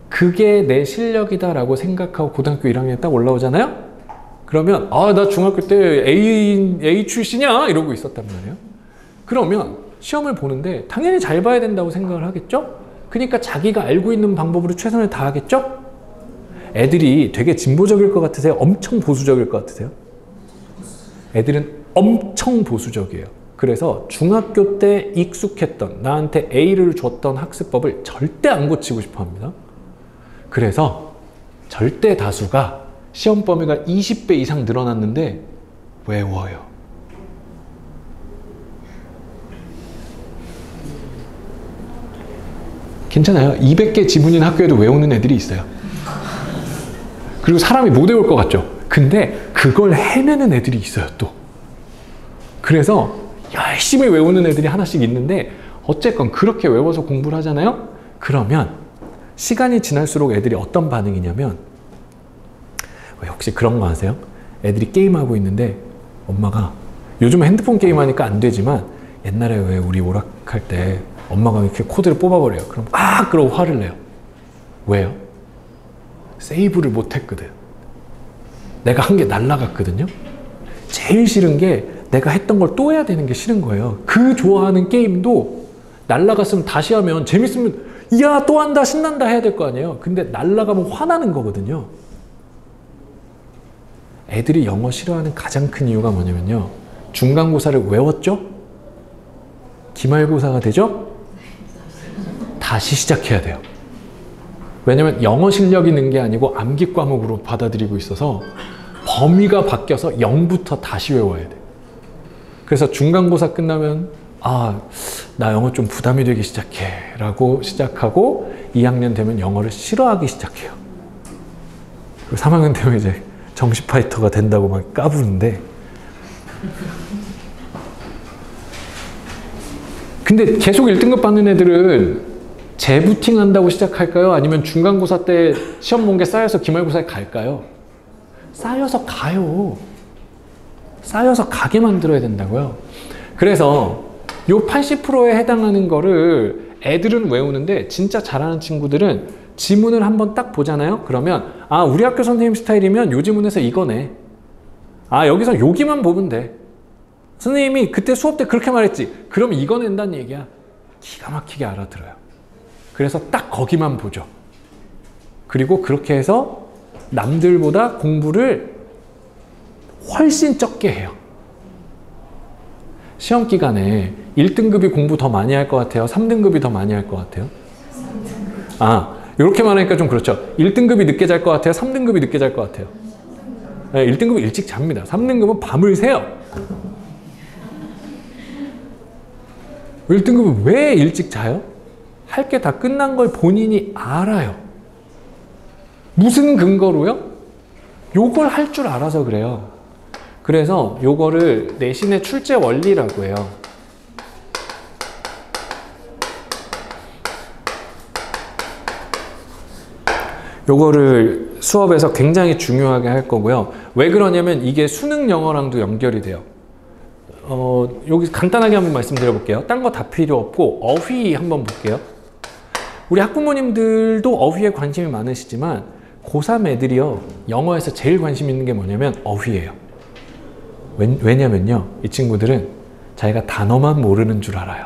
그게 내 실력이다라고 생각하고 고등학교 1학년에 딱 올라오잖아요? 그러면 나 중학교 때 A 출신이야 이러고 있었단 말이에요. 그러면 시험을 보는데 당연히 잘 봐야 된다고 생각을 하겠죠? 그러니까 자기가 알고 있는 방법으로 최선을 다하겠죠? 애들이 되게 진보적일 것 같으세요? 엄청 보수적일 것 같으세요? 애들은 엄청 보수적이에요. 그래서 중학교 때 익숙했던 나한테 A를 줬던 학습법을 절대 안 고치고 싶어 합니다. 그래서 절대 다수가 시험 범위가 20배 이상 늘어났는데 외워요. 괜찮아요. 200개 지문인 학교에도 외우는 애들이 있어요. 그리고 사람이 못 외울 것 같죠? 근데 그걸 해내는 애들이 있어요, 또. 그래서 열심히 외우는 애들이 하나씩 있는데 어쨌건 그렇게 외워서 공부를 하잖아요? 그러면 시간이 지날수록 애들이 어떤 반응이냐면 혹시 그런 거 아세요? 애들이 게임하고 있는데 엄마가 요즘은 핸드폰 게임하니까 안 되지만 옛날에 왜 우리 오락할 때 엄마가 이렇게 코드를 뽑아버려요. 그럼 그러고 화를 내요. 왜요? 세이브를 못했거든. 내가 한 게 날라갔거든요. 제일 싫은 게 내가 했던 걸 또 해야 되는 게 싫은 거예요. 그 좋아하는 게임도 날라갔으면 다시 하면 재밌으면 야 또 한다 신난다 해야 될 거 아니에요. 근데 날라가면 화나는 거거든요. 애들이 영어 싫어하는 가장 큰 이유가 뭐냐면요. 중간고사를 외웠죠? 기말고사가 되죠? 다시 시작해야 돼요. 왜냐면 영어 실력이 는 게 아니고 암기 과목으로 받아들이고 있어서 범위가 바뀌어서 0부터 다시 외워야 돼. 그래서 중간고사 끝나면 나 영어 좀 부담이 되기 시작해 라고 시작하고 2학년 되면 영어를 싫어하기 시작해요. 그리고 3학년 되면 이제 정시 파이터가 된다고 막 까부는데 근데 계속 1등급 받는 애들은 재부팅 한다고 시작할까요? 아니면 중간고사 때 시험 본 게 쌓여서 기말고사에 갈까요? 쌓여서 가요. 쌓여서 가게 만들어야 된다고요. 그래서 요 80%에 해당하는 거를 애들은 외우는데 진짜 잘하는 친구들은 지문을 한번 딱 보잖아요. 그러면 아, 우리 학교 선생님 스타일이면 요 지문에서 이거네. 아, 여기서 여기만 보면 돼. 선생님이 그때 수업 때 그렇게 말했지. 그럼 이거 낸다는 얘기야. 기가 막히게 알아들어요. 그래서 딱 거기만 보죠. 그리고 그렇게 해서 남들보다 공부를 훨씬 적게 해요. 시험 기간에 1등급이 공부 더 많이 할 것 같아요? 3등급이 더 많이 할 것 같아요? 아, 이렇게 말하니까 좀 그렇죠. 1등급이 늦게 잘 것 같아요? 3등급이 늦게 잘 것 같아요? 네, 1등급은 일찍 잡니다. 3등급은 밤을 새요. 1등급은 왜 일찍 자요? 할 게 다 끝난 걸 본인이 알아요. 무슨 근거로요? 요걸 할 줄 알아서 그래요. 그래서 요거를 내신의 출제 원리라고 해요. 요거를 수업에서 굉장히 중요하게 할 거고요. 왜 그러냐면 이게 수능 영어랑도 연결이 돼요. 여기 간단하게 한번 말씀드려 볼게요. 딴 거 다 필요 없고 어휘 한번 볼게요. 우리 학부모님들도 어휘에 관심이 많으시지만 고3 애들이요, 영어에서 제일 관심 있는 게 뭐냐면 어휘예요. 왜냐면요, 이 친구들은 자기가 단어만 모르는 줄 알아요.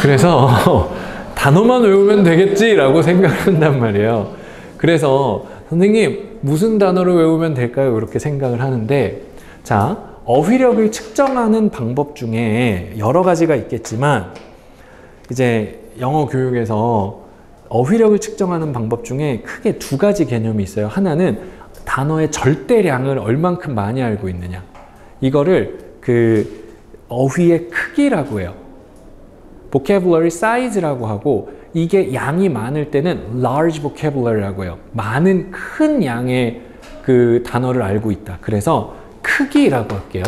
그래서 단어만 외우면 되겠지라고 생각한단 말이에요. 그래서 선생님 무슨 단어를 외우면 될까요? 이렇게 생각을 하는데, 자, 어휘력을 측정하는 방법 중에 여러 가지가 있겠지만 이제 영어 교육에서 어휘력을 측정하는 방법 중에 크게 두 가지 개념이 있어요. 하나는 단어의 절대량을 얼만큼 많이 알고 있느냐, 이거를 그 어휘의 크기라고 해요. vocabulary size라고 하고, 이게 양이 많을 때는 large vocabulary라고 해요. 많은 큰 양의 그 단어를 알고 있다. 그래서 크기라고 할게요.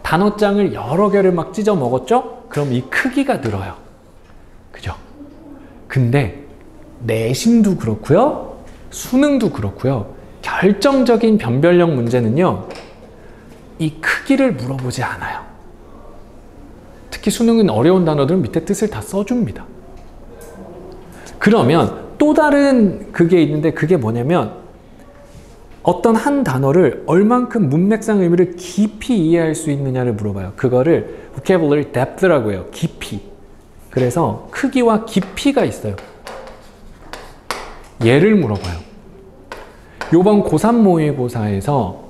단어장을 여러 개를 막 찢어 먹었죠? 그럼 이 크기가 늘어요. 그죠? 근데 내신도 그렇고요, 수능도 그렇고요, 결정적인 변별력 문제는요, 이 크기를 물어보지 않아요. 특히 수능은 어려운 단어들은 밑에 뜻을 다 써줍니다. 그러면 또 다른 그게 있는데, 그게 뭐냐면 어떤 한 단어를 얼만큼 문맥상 의미를 깊이 이해할 수 있느냐를 물어봐요. 그거를 vocabulary depth라고 해요. 깊이. 그래서 크기와 깊이가 있어요. 예를 물어봐요. 요번 고3 모의고사에서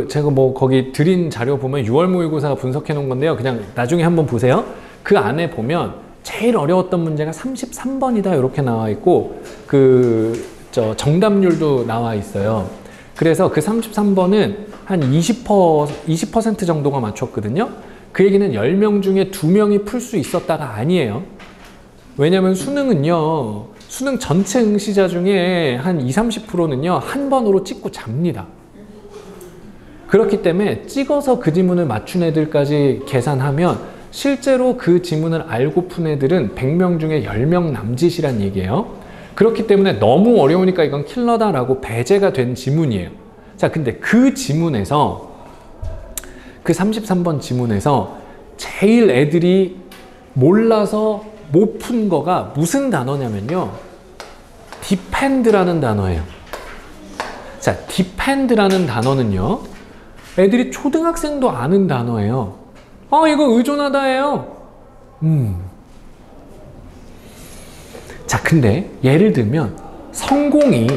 제가 뭐 거기 드린 자료 보면 6월 모의고사 분석해 놓은 건데요. 그냥 나중에 한번 보세요. 그 안에 보면 제일 어려웠던 문제가 33번이다 이렇게 나와 있고, 정답률도 나와 있어요. 그래서 그 33번은 한 20% 정도가 맞췄거든요. 그 얘기는 10명 중에 2명이 풀 수 있었다가 아니에요. 왜냐면 수능은요, 수능 전체 응시자 중에 한 20-30%는요 한 번으로 찍고 잡니다. 그렇기 때문에 찍어서 그 지문을 맞춘 애들까지 계산하면 실제로 그 지문을 알고 푼 애들은 100명 중에 10명 남짓이란 얘기예요. 그렇기 때문에 너무 어려우니까 이건 킬러다라고 배제가 된 지문이에요. 자, 근데 그 지문에서, 그 33번 지문에서 제일 애들이 몰라서 못 푼 거가 무슨 단어냐면요, depend라는 단어예요. 자, depend라는 단어는요, 애들이 초등학생도 아는 단어예요. 이거 의존하다예요. 자, 근데 예를 들면 성공이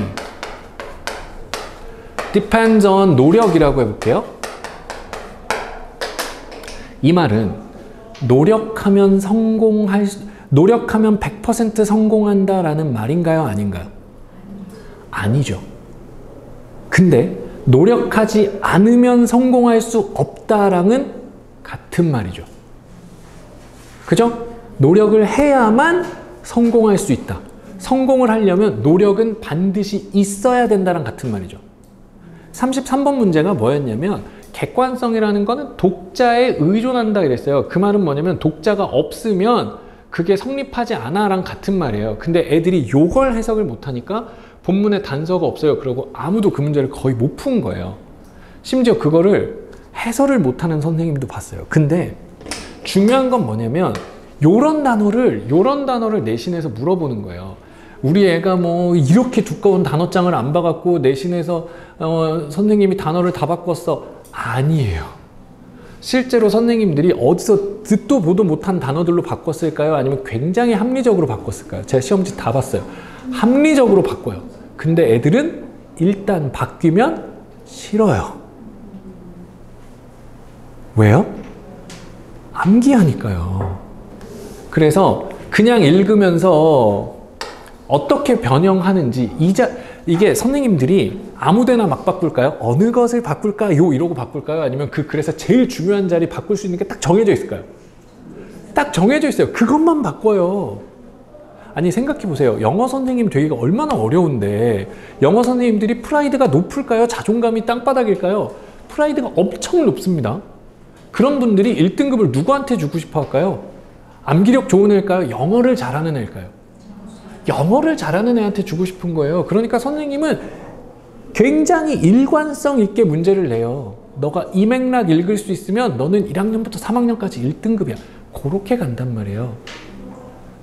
depends on 노력이라고 해볼게요. 이 말은 노력하면 100% 성공한다라는 말인가요? 아닌가요? 아니죠. 근데 노력하지 않으면 성공할 수 없다랑은 같은 말이죠. 그죠? 노력을 해야만 성공할 수 있다. 성공을 하려면 노력은 반드시 있어야 된다랑 같은 말이죠. 33번 문제가 뭐였냐면 객관성이라는 거는 독자에 의존한다 그랬어요. 그 말은 뭐냐면 독자가 없으면 그게 성립하지 않아 랑 같은 말이에요. 근데 애들이 요걸 해석을 못하니까 본문에 단서가 없어요. 그러고 아무도 그 문제를 거의 못 푼 거예요. 심지어 그거를 해설을 못하는 선생님도 봤어요. 근데 중요한 건 뭐냐면 요런 단어를 내신에서 물어보는 거예요. 우리 애가 뭐 이렇게 두꺼운 단어장을 안 봐갖고 내신에서 선생님이 단어를 다 바꿨어. 아니에요. 실제로 선생님들이 어디서 듣도 보도 못한 단어들로 바꿨을까요? 아니면 굉장히 합리적으로 바꿨을까요? 제가 시험지 다 봤어요. 합리적으로 바꿔요. 근데 애들은 일단 바뀌면 싫어요. 왜요? 암기하니까요. 그래서 그냥 읽으면서 어떻게 변형하는지 이게 선생님들이 아무데나 막 바꿀까요? 어느 것을 바꿀까요? 이러고 바꿀까요? 아니면 그 글에서 제일 중요한 자리 바꿀 수 있는 게 딱 정해져 있을까요? 딱 정해져 있어요. 그것만 바꿔요. 아니 생각해 보세요. 영어 선생님 되기가 얼마나 어려운데 영어 선생님들이 프라이드가 높을까요? 자존감이 땅바닥일까요? 프라이드가 엄청 높습니다. 그런 분들이 1등급을 누구한테 주고 싶어 할까요? 암기력 좋은 애일까요? 영어를 잘하는 애일까요? 영어를 잘하는 애한테 주고 싶은 거예요. 그러니까 선생님은 굉장히 일관성 있게 문제를 내요. 너가 이 맥락 읽을 수 있으면 너는 1학년부터 3학년까지 1등급이야. 그렇게 간단 말이에요.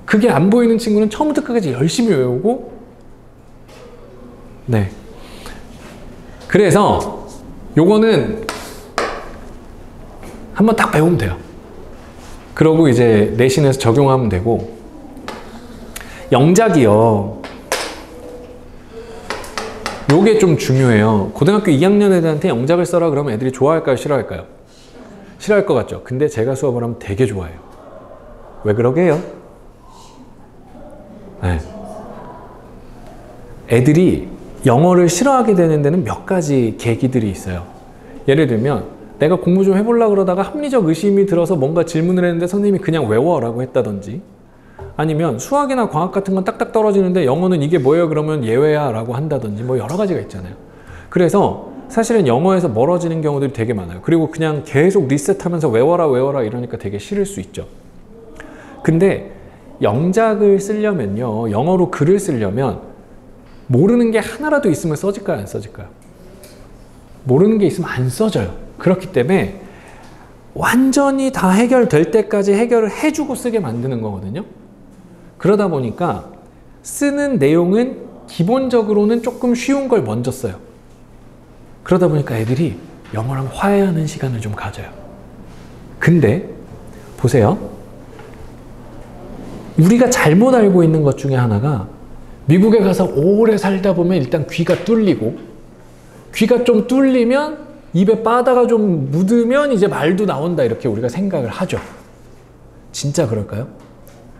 그게 안 보이는 친구는 처음부터 끝까지 열심히 외우고 네. 그래서 요거는 한번 딱 배우면 돼요. 그러고 이제 내신에서 적용하면 되고 영작이요. 요게 좀 중요해요. 고등학교 2학년 애들한테 영작을 써라 그러면 애들이 좋아할까요? 싫어할까요? 싫어할 것 같죠? 근데 제가 수업을 하면 되게 좋아해요. 왜 그러게요? 네. 애들이 영어를 싫어하게 되는 데는 몇 가지 계기들이 있어요. 예를 들면 내가 공부 좀 해보려고 그러다가 합리적 의심이 들어서 뭔가 질문을 했는데 선생님이 그냥 외워라고 했다든지 아니면 수학이나 과학 같은 건 딱딱 떨어지는데 영어는 이게 뭐예요? 그러면 예외야 라고 한다든지 뭐 여러 가지가 있잖아요. 그래서 사실은 영어에서 멀어지는 경우들이 되게 많아요. 그리고 그냥 계속 리셋하면서 외워라 이러니까 되게 싫을 수 있죠. 근데 영작을 쓰려면요, 영어로 글을 쓰려면 모르는 게 하나라도 있으면 써질까요? 안 써질까요? 모르는 게 있으면 안 써져요. 그렇기 때문에 완전히 다 해결될 때까지 해결을 해주고 쓰게 만드는 거거든요. 그러다 보니까 쓰는 내용은 기본적으로는 조금 쉬운 걸 먼저 써요. 그러다 보니까 애들이 영어랑 화해하는 시간을 좀 가져요. 근데 보세요. 우리가 잘못 알고 있는 것 중에 하나가 미국에 가서 오래 살다 보면 일단 귀가 뚫리고 귀가 좀 뚫리면 입에 바다가 좀 묻으면 이제 말도 나온다 이렇게 우리가 생각을 하죠. 진짜 그럴까요?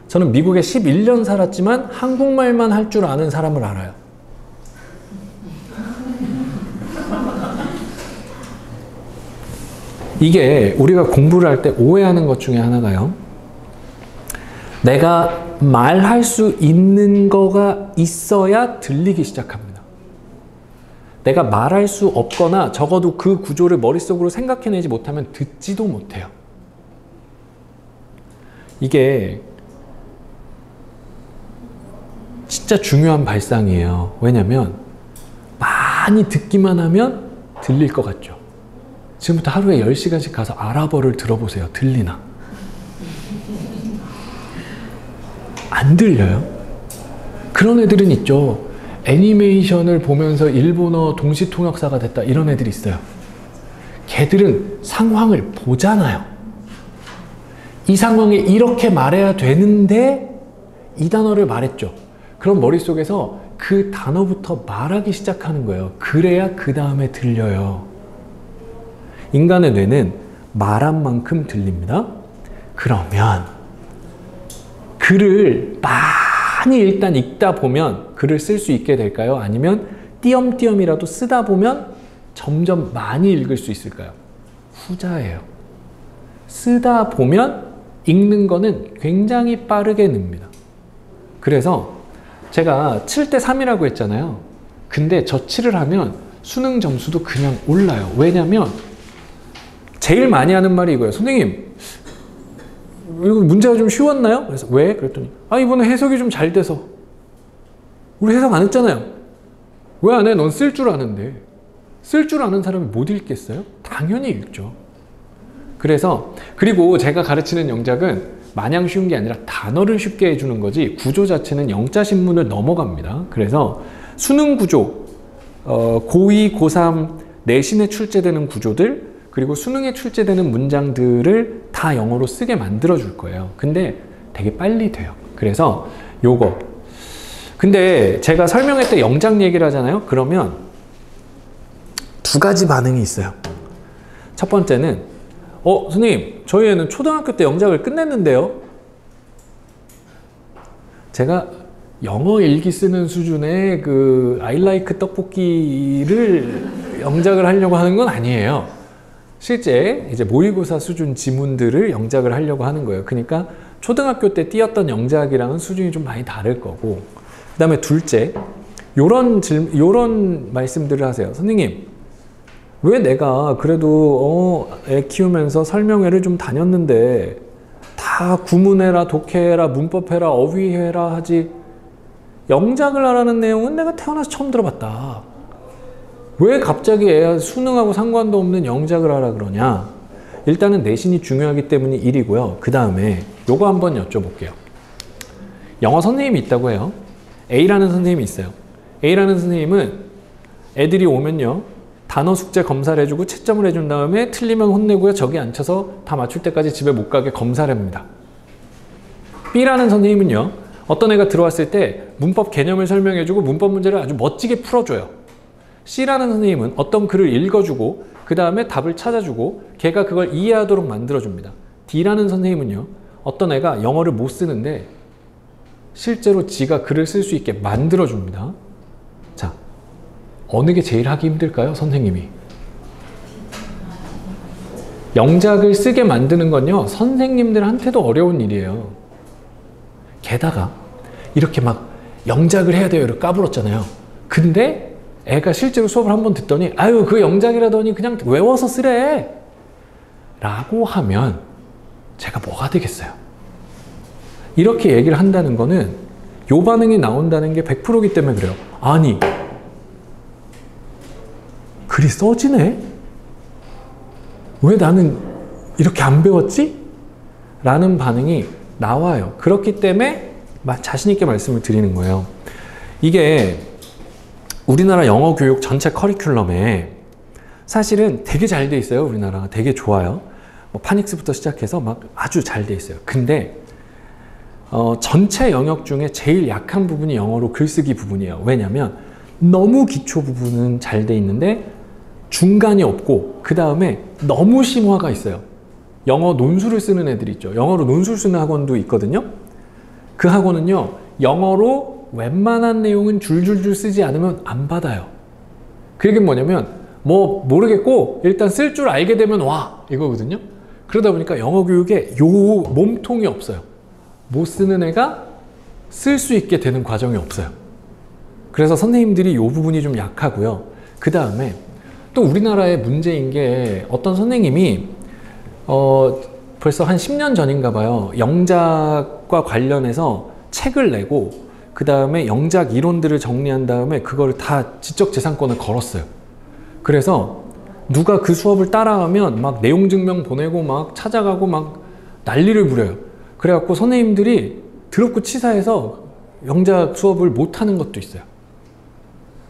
저는 미국에 11년 살았지만 한국말만 할 줄 아는 사람을 알아요. 이게 우리가 공부를 할 때 오해하는 것 중에 하나가요. 내가 말할 수 있는 거가 있어야 들리기 시작합니다. 내가 말할 수 없거나 적어도 그 구조를 머릿속으로 생각해내지 못하면 듣지도 못해요. 이게 진짜 중요한 발상이에요. 왜냐면 많이 듣기만 하면 들릴 것 같죠. 지금부터 하루에 10시간씩 가서 아랍어를 들어보세요. 들리나? 안 들려요? 그런 애들은 있죠. 애니메이션을 보면서 일본어 동시통역사가 됐다. 이런 애들이 있어요. 걔들은 상황을 보잖아요. 이 상황에 이렇게 말해야 되는데 이 단어를 말했죠. 그럼 머릿속에서 그 단어부터 말하기 시작하는 거예요. 그래야 그 다음에 들려요. 인간의 뇌는 말한 만큼 들립니다. 그러면 글을 많이 일단 읽다 보면 글을 쓸 수 있게 될까요? 아니면 띄엄띄엄이라도 쓰다 보면 점점 많이 읽을 수 있을까요? 후자예요. 쓰다 보면 읽는 거는 굉장히 빠르게 늡니다. 그래서 제가 7대 3이라고 했잖아요. 근데 저 7을 하면 수능 점수도 그냥 올라요. 왜냐면 제일 많이 하는 말이 이거예요. 선생님, 이거 문제가 좀 쉬웠나요? 그래서 왜? 그랬더니 이번에 해석이 좀 잘 돼서. 우리 해석 안 했잖아요. 왜 안 해? 넌 쓸 줄 아는데. 쓸 줄 아는 사람이 못 읽겠어요? 당연히 읽죠. 그래서 그리고 제가 가르치는 영작은 마냥 쉬운 게 아니라 단어를 쉽게 해주는 거지 구조 자체는 영자 신문을 넘어갑니다. 그래서 수능 구조, 고2, 고3 내신에 출제되는 구조들 그리고 수능에 출제되는 문장들을 다 영어로 쓰게 만들어 줄 거예요. 근데 되게 빨리 돼요. 그래서 요거. 근데 제가 설명회 때 영작 얘기를 하잖아요. 그러면 두 가지 반응이 있어요. 첫 번째는 선생님, 저희 애는 초등학교 때 영작을 끝냈는데요. 제가 영어 일기 쓰는 수준의 그 I like 떡볶이를 영작을 하려고 하는 건 아니에요. 실제 이제 모의고사 수준 지문들을 영작을 하려고 하는 거예요. 그러니까 초등학교 때 띄었던 영작이랑은 수준이 좀 많이 다를 거고, 그 다음에 둘째, 요런 말씀들을 하세요. 선생님, 왜 내가 그래도 애 키우면서 설명회를 좀 다녔는데 다 구문해라, 독해해라, 문법해라, 어휘해라 하지 영작을 하라는 내용은 내가 태어나서 처음 들어봤다. 왜 갑자기 애 수능하고 상관도 없는 영작을 하라 그러냐? 일단은 내신이 중요하기 때문이 1이고요. 그 다음에 요거 한번 여쭤볼게요. 영어 선생님이 있다고 해요. A라는 선생님이 있어요. A라는 선생님은 애들이 오면요, 단어 숙제 검사를 해주고 채점을 해준 다음에 틀리면 혼내고요. 저기 앉혀서 다 맞출 때까지 집에 못 가게 검사를 합니다. B라는 선생님은요, 어떤 애가 들어왔을 때 문법 개념을 설명해주고 문법 문제를 아주 멋지게 풀어줘요. C라는 선생님은 어떤 글을 읽어주고 그 다음에 답을 찾아주고 걔가 그걸 이해하도록 만들어줍니다. D라는 선생님은요, 어떤 애가 영어를 못 쓰는데 실제로 지가 글을 쓸 수 있게 만들어줍니다. 자, 어느 게 제일 하기 힘들까요? 선생님이. 영작을 쓰게 만드는 건요, 선생님들한테도 어려운 일이에요. 게다가 이렇게 막 영작을 해야 돼요 이렇게 까불었잖아요. 근데 애가 실제로 수업을 한번 듣더니 아유 그 영작이라더니 그냥 외워서 쓰래 라고 하면 제가 뭐가 되겠어요? 이렇게 얘기를 한다는 거는 요 반응이 나온다는 게 100%이기 때문에 그래요. 아니 글이 써지네? 왜 나는 이렇게 안 배웠지? 라는 반응이 나와요. 그렇기 때문에 자신 있게 말씀을 드리는 거예요. 이게 우리나라 영어 교육 전체 커리큘럼에 사실은 되게 잘 돼 있어요. 우리나라가 되게 좋아요. 뭐 파닉스부터 시작해서 막 아주 잘 돼 있어요. 근데 전체 영역 중에 제일 약한 부분이 영어로 글쓰기 부분이에요. 왜냐면 너무 기초 부분은 잘 돼 있는데 중간이 없고 그 다음에 너무 심화가 있어요. 영어 논술을 쓰는 애들 있죠. 영어로 논술 쓰는 학원도 있거든요. 그 학원은요, 영어로 웬만한 내용은 줄줄줄 쓰지 않으면 안 받아요. 그 얘기는 뭐냐면 뭐 모르겠고 일단 쓸 줄 알게 되면 와 이거거든요. 그러다 보니까 영어 교육에 요 몸통이 없어요. 못 쓰는 애가 쓸 수 있게 되는 과정이 없어요. 그래서 선생님들이 요 부분이 좀 약하고요. 그 다음에 또 우리나라의 문제인 게 어떤 선생님이 벌써 한 10년 전인가 봐요. 영작과 관련해서 책을 내고 그 다음에 영작 이론들을 정리한 다음에 그거를 다 지적재산권을 걸었어요. 그래서 누가 그 수업을 따라하면 막 내용 증명 보내고 막 찾아가고 막 난리를 부려요. 그래갖고 선생님들이 더럽고 치사해서 영작 수업을 못하는 것도 있어요.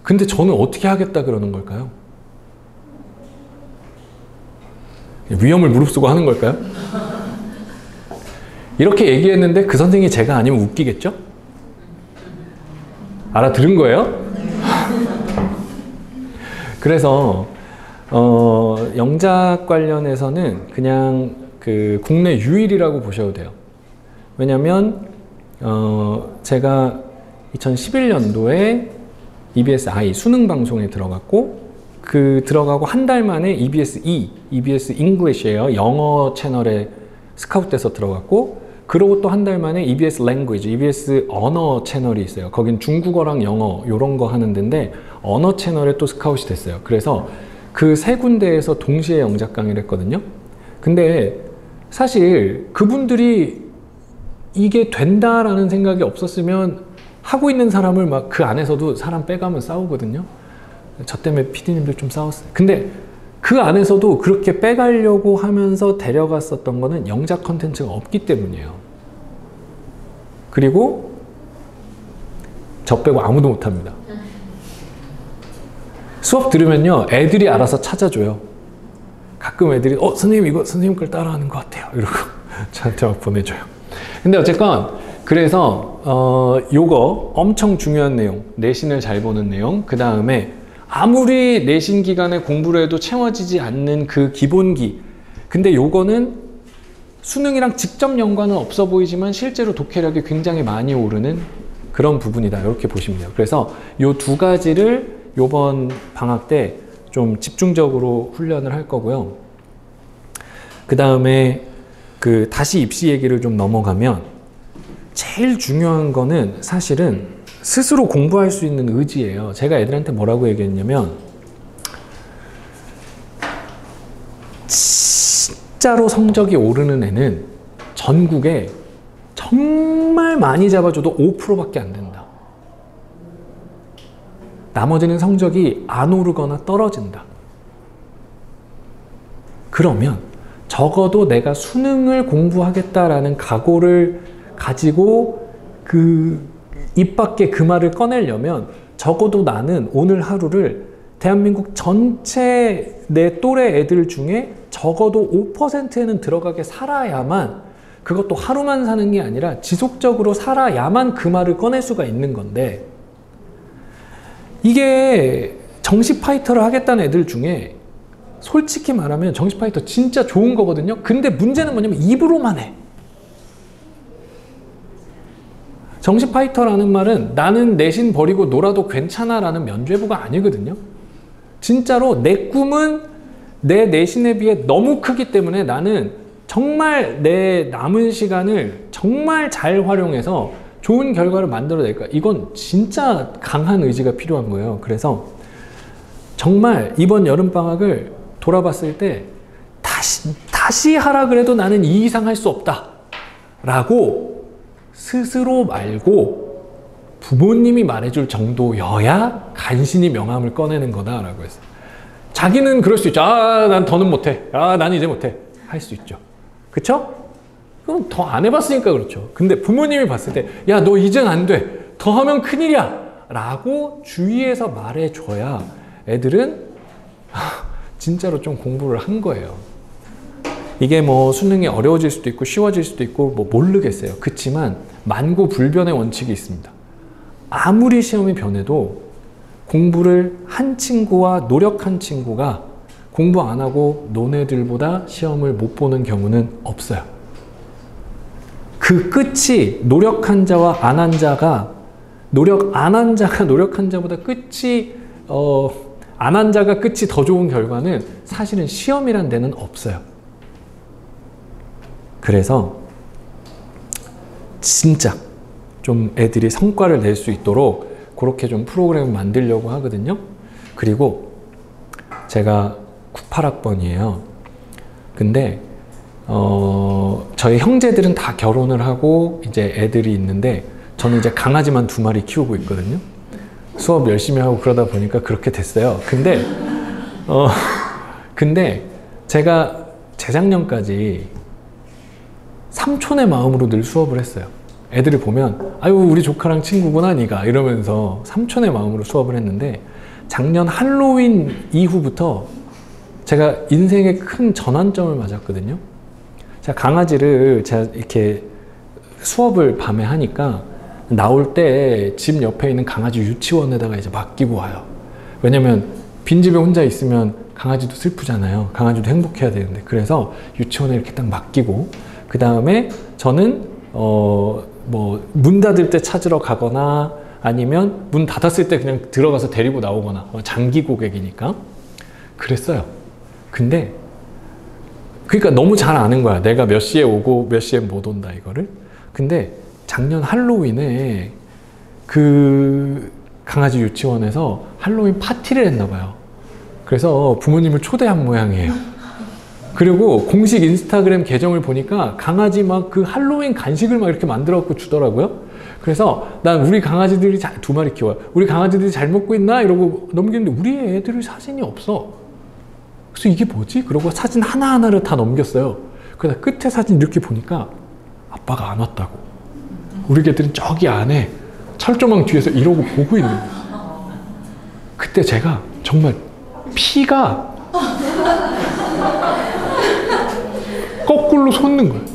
근데 저는 어떻게 하겠다 그러는 걸까요? 위험을 무릅쓰고 하는 걸까요? 이렇게 얘기했는데 그 선생님이 제가 아니면 웃기겠죠? 알아들은 거예요? 그래서 영작 관련해서는 그냥 그 국내 유일이라고 보셔도 돼요. 왜냐면 제가 2011년도에 EBS I 수능 방송에 들어갔고 들어가고 한 달 만에 EBS E, EBS English예요. 영어 채널에 스카웃돼서 들어갔고 그러고 또 한 달 만에 EBS Language, EBS 언어 채널이 있어요. 거긴 중국어랑 영어 이런 거 하는 데인데 언어 채널에 또 스카웃이 됐어요. 그래서 그 세 군데에서 동시에 영작 강의를 했거든요. 근데 사실 그분들이 이게 된다라는 생각이 없었으면 하고 있는 사람을 막 그 안에서도 사람 빼가면 싸우거든요. 저 때문에 PD님들 좀 싸웠어요. 근데 그 안에서도 그렇게 빼가려고 하면서 데려갔었던 거는 영작 컨텐츠가 없기 때문이에요. 그리고 저 빼고 아무도 못합니다. 수업 들으면요, 애들이 알아서 찾아줘요. 가끔 애들이 선생님 이거 선생님 걸 따라하는 것 같아요 이러고 저한테 막 보내줘요. 근데 어쨌건 그래서 요거 엄청 중요한 내용, 내신을 잘 보는 내용, 그 다음에 아무리 내신 기간에 공부를 해도 채워지지 않는 그 기본기, 근데 요거는 수능이랑 직접 연관은 없어 보이지만 실제로 독해력이 굉장히 많이 오르는 그런 부분이다, 이렇게 보시면 돼요. 그래서 요 두 가지를 요번 방학 때 좀 집중적으로 훈련을 할 거고요. 그 다음에 다시 입시 얘기를 좀 넘어가면 제일 중요한 거는 사실은 스스로 공부할 수 있는 의지예요. 제가 애들한테 뭐라고 얘기했냐면, 진짜로 성적이 오르는 애는 전국에 정말 많이 잡아줘도 5%밖에 안 된다. 나머지는 성적이 안 오르거나 떨어진다. 그러면 적어도 내가 수능을 공부하겠다라는 각오를 가지고 입 밖에 그 말을 꺼내려면 적어도 나는 오늘 하루를 대한민국 전체 내 또래 애들 중에 적어도 5%에는 들어가게 살아야만, 그것도 하루만 사는 게 아니라 지속적으로 살아야만 그 말을 꺼낼 수가 있는 건데, 이게 정시 파이터를 하겠다는 애들 중에 솔직히 말하면 정시 파이터 진짜 좋은 거거든요. 근데 문제는 뭐냐면 입으로만 해. 정시 파이터라는 말은 나는 내신 버리고 놀아도 괜찮아 라는 면죄부가 아니거든요. 진짜로 내 꿈은 내 내신에 비해 너무 크기 때문에 나는 정말 내 남은 시간을 정말 잘 활용해서 좋은 결과를 만들어낼까? 이건 진짜 강한 의지가 필요한 거예요. 그래서 정말 이번 여름방학을 돌아봤을 때 다시 하라 그래도 나는 이 이상 할 수 없다 라고 스스로 말고 부모님이 말해줄 정도여야 간신히 명함을 꺼내는 거다 라고 했어요. 자기는 그럴 수 있죠. 난 더는 못해. 난 이제 못해. 할 수 있죠. 그쵸? 그럼 더 안 해봤으니까 그렇죠. 근데 부모님이 봤을 때 야, 너 이젠 안 돼. 더 하면 큰일이야 라고 주위에서 말해줘야 애들은 진짜로 좀 공부를 한 거예요. 이게 뭐 수능이 어려워질 수도 있고 쉬워질 수도 있고 뭐 모르겠어요. 그치만 만고불변의 원칙이 있습니다. 아무리 시험이 변해도 공부를 한 친구와 노력한 친구가 공부 안 하고 노네들보다 시험을 못 보는 경우는 없어요. 그 끝이 노력한 자와 안 한 자가 안 한 자가 노력한 자보다 끝이 안 한 자가 끝이 더 좋은 결과는 사실은 시험이란 데는 없어요. 그래서 진짜 좀 애들이 성과를 낼 수 있도록 그렇게 좀 프로그램을 만들려고 하거든요. 그리고 제가 98학번이에요. 근데 저희 형제들은 다 결혼을 하고 이제 애들이 있는데 저는 이제 강아지만 2마리 키우고 있거든요. 수업 열심히 하고 그러다 보니까 그렇게 됐어요. 근데 제가 재작년까지 삼촌의 마음으로 늘 수업을 했어요. 애들을 보면 아유 우리 조카랑 친구구나 니가 이러면서 삼촌의 마음으로 수업을 했는데, 작년 할로윈 이후부터 제가 인생의 큰 전환점을 맞았거든요. 제가 강아지를 이렇게 수업을 밤에 하니까 나올 때 집 옆에 있는 강아지 유치원에다가 이제 맡기고 와요. 왜냐면 빈집에 혼자 있으면 강아지도 슬프잖아요. 강아지도 행복해야 되는데. 그래서 유치원에 이렇게 딱 맡기고, 그 다음에 저는 뭐 문 닫을 때 찾으러 가거나 아니면 문 닫았을 때 그냥 들어가서 데리고 나오거나, 장기 고객이니까 그랬어요. 근데 그러니까 너무 잘 아는 거야. 내가 몇 시에 오고 몇 시에 못 온다 이거를. 근데 작년 할로윈에 그 강아지 유치원에서 할로윈 파티를 했나 봐요. 그래서 부모님을 초대한 모양이에요. 그리고 공식 인스타그램 계정을 보니까 강아지 막 그 할로윈 간식을 막 이렇게 만들어 갖고 주더라고요. 그래서 난 우리 강아지들이 두 마리 키워요. 우리 강아지들이 잘 먹고 있나? 이러고 넘기는데 우리 애들 사진이 없어. 그래서 이게 뭐지? 그러고 사진 하나하나를 다 넘겼어요. 그러다 끝에 사진 이렇게 보니까 아빠가 안 왔다고. 우리 개들은 저기 안에 철조망 뒤에서 이러고 보고 있는 거예요. 그때 제가 정말 피가 거꾸로 솟는 거예요.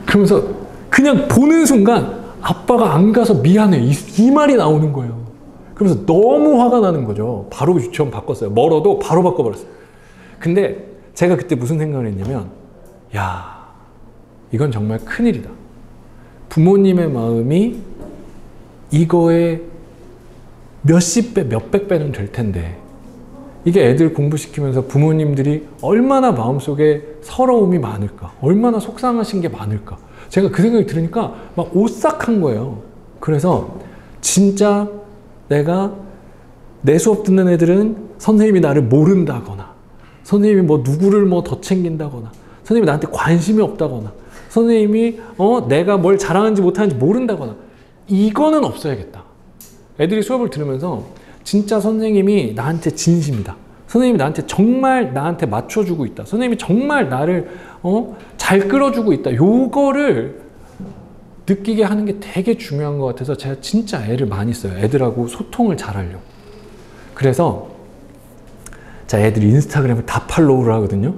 그러면서 그냥 보는 순간 아빠가 안 가서 미안해 이 말이 나오는 거예요. 그러면서 너무 화가 나는 거죠. 바로 유치원 바꿨어요. 멀어도 바로 바꿔버렸어요. 근데 제가 그때 무슨 생각을 했냐면, 야, 이건 정말 큰일이다. 부모님의 마음이 이거에 몇십 배, 몇백 배는 될 텐데 이게 애들 공부시키면서 부모님들이 얼마나 마음속에 서러움이 많을까, 얼마나 속상하신 게 많을까. 제가 그 생각이 들으니까 막 오싹한 거예요. 그래서 진짜 내가 내 수업 듣는 애들은 선생님이 나를 모른다거나, 선생님이 뭐 누구를 뭐 더 챙긴다거나, 선생님이 나한테 관심이 없다거나, 선생님이 내가 뭘 잘하는지 못하는지 모른다거나, 이거는 없어야겠다. 애들이 수업을 들으면서 진짜 선생님이 나한테 진심이다. 선생님이 나한테 정말 나한테 맞춰주고 있다. 선생님이 정말 나를 잘 끌어주고 있다. 요거를 느끼게 하는 게 되게 중요한 것 같아서 제가 진짜 애를 많이 써요. 애들하고 소통을 잘하려고. 그래서 자, 애들이 인스타그램을 다 팔로우를 하거든요.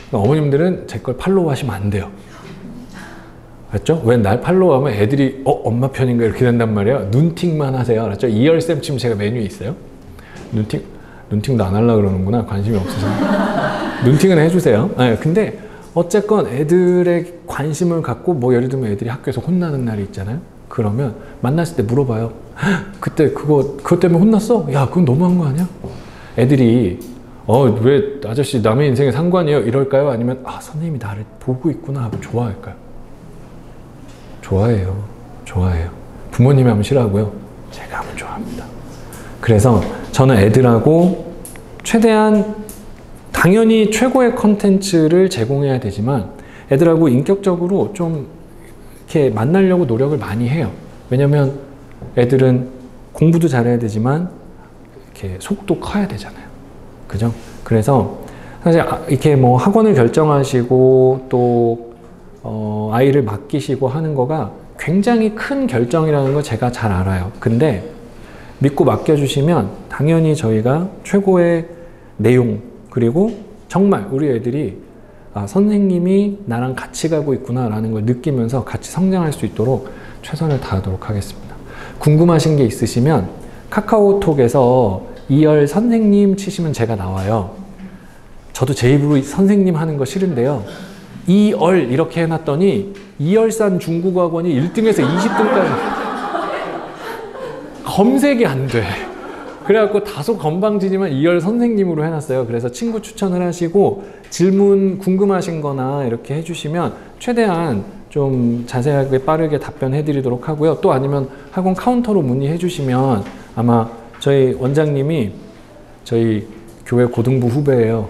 그러니까 어머님들은 제 걸 팔로우 하시면 안 돼요. 알았죠? 왜 날 팔로우하면 애들이 엄마 편인가 이렇게 된단 말이에요. 눈팅만 하세요. 알았죠? 이열쌤 치면 제가 메뉴에 있어요. 눈팅도 안 하려고 그러는구나. 관심이 없어서. 눈팅은 해주세요. 네, 근데 어쨌건 애들의 관심을 갖고 뭐 예를 들면 애들이 학교에서 혼나는 날이 있잖아요. 그러면 만났을 때 물어봐요. 그때 그것 때문에 혼났어? 야, 그건 너무한 거 아니야? 애들이 왜 아저씨 남의 인생에 상관이에요? 이럴까요? 아니면 선생님이 나를 보고 있구나 하고 좋아할까요? 좋아해요. 좋아해요. 부모님이 하면 싫어하고요. 제가 하면 좋아합니다. 그래서 저는 애들하고 최대한 당연히 최고의 컨텐츠를 제공해야 되지만 애들하고 인격적으로 좀 이렇게 만나려고 노력을 많이 해요. 왜냐면 애들은 공부도 잘해야 되지만 이렇게 속도 커야 되잖아요. 그죠? 그래서 사실 이렇게 뭐 학원을 결정하시고 또 아이를 맡기시고 하는 거가 굉장히 큰 결정이라는 거 제가 잘 알아요. 근데 믿고 맡겨주시면 당연히 저희가 최고의 내용, 그리고 정말 우리 애들이 선생님이 나랑 같이 가고 있구나 라는 걸 느끼면서 같이 성장할 수 있도록 최선을 다하도록 하겠습니다. 궁금하신 게 있으시면 카카오톡에서 이열 선생님 치시면 제가 나와요. 저도 제 입으로 선생님 하는 거 싫은데요. 이열 이렇게 해놨더니 이열산 중국어학원이 1등에서 20등까지 검색이 안 돼. 그래갖고 다소 건방지지만 이열 선생님으로 해놨어요. 그래서 친구 추천을 하시고 질문 궁금하신 거나 이렇게 해주시면 최대한 좀 자세하게 빠르게 답변해 드리도록 하고요. 또 아니면 학원 카운터로 문의해 주시면 아마 저희 원장님이 저희 교회 고등부 후배예요.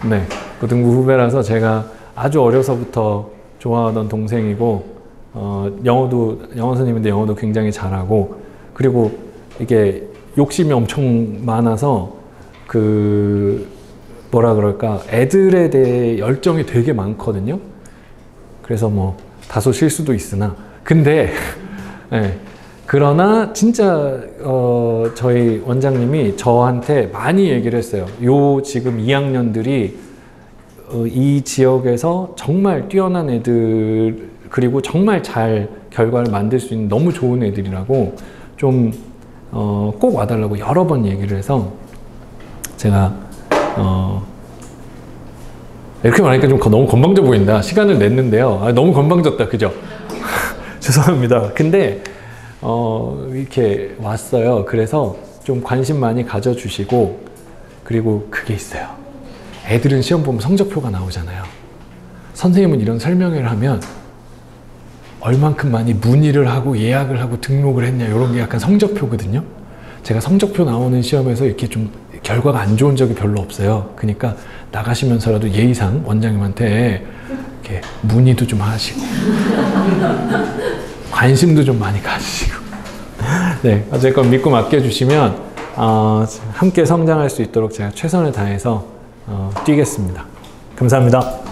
네, 고등부 후배라서 제가 아주 어려서부터 좋아하던 동생이고 영어 선생님인데 영어도 굉장히 잘하고, 그리고 이게 욕심이 엄청 많아서 뭐라 그럴까, 애들에 대해 열정이 되게 많거든요. 그래서 뭐 다소 실수도 있으나 근데 네, 그러나 진짜 저희 원장님이 저한테 많이 얘기를 했어요. 지금 2학년들이 이 지역에서 정말 뛰어난 애들, 그리고 정말 잘 결과를 만들 수 있는 너무 좋은 애들이라고 좀 꼭 와달라고 여러 번 얘기를 해서 제가 이렇게 말하니까 좀 너무 건방져 보인다. 시간을 냈는데요. 너무 건방졌다. 그죠? 죄송합니다. 근데 이렇게 왔어요. 그래서 좀 관심 많이 가져주시고, 그리고 그게 있어요. 애들은 시험 보면 성적표가 나오잖아요. 선생님은 이런 설명회를 하면 얼만큼 많이 문의를 하고 예약을 하고 등록을 했냐, 이런 게 약간 성적표거든요. 제가 성적표 나오는 시험에서 이렇게 좀 결과가 안 좋은 적이 별로 없어요. 그러니까 나가시면서라도 예의상 원장님한테 이렇게 문의도 좀 하시고 관심도 좀 많이 가지시고 네, 어쨌건 믿고 맡겨주시면 함께 성장할 수 있도록 제가 최선을 다해서 뛰겠습니다. 감사합니다.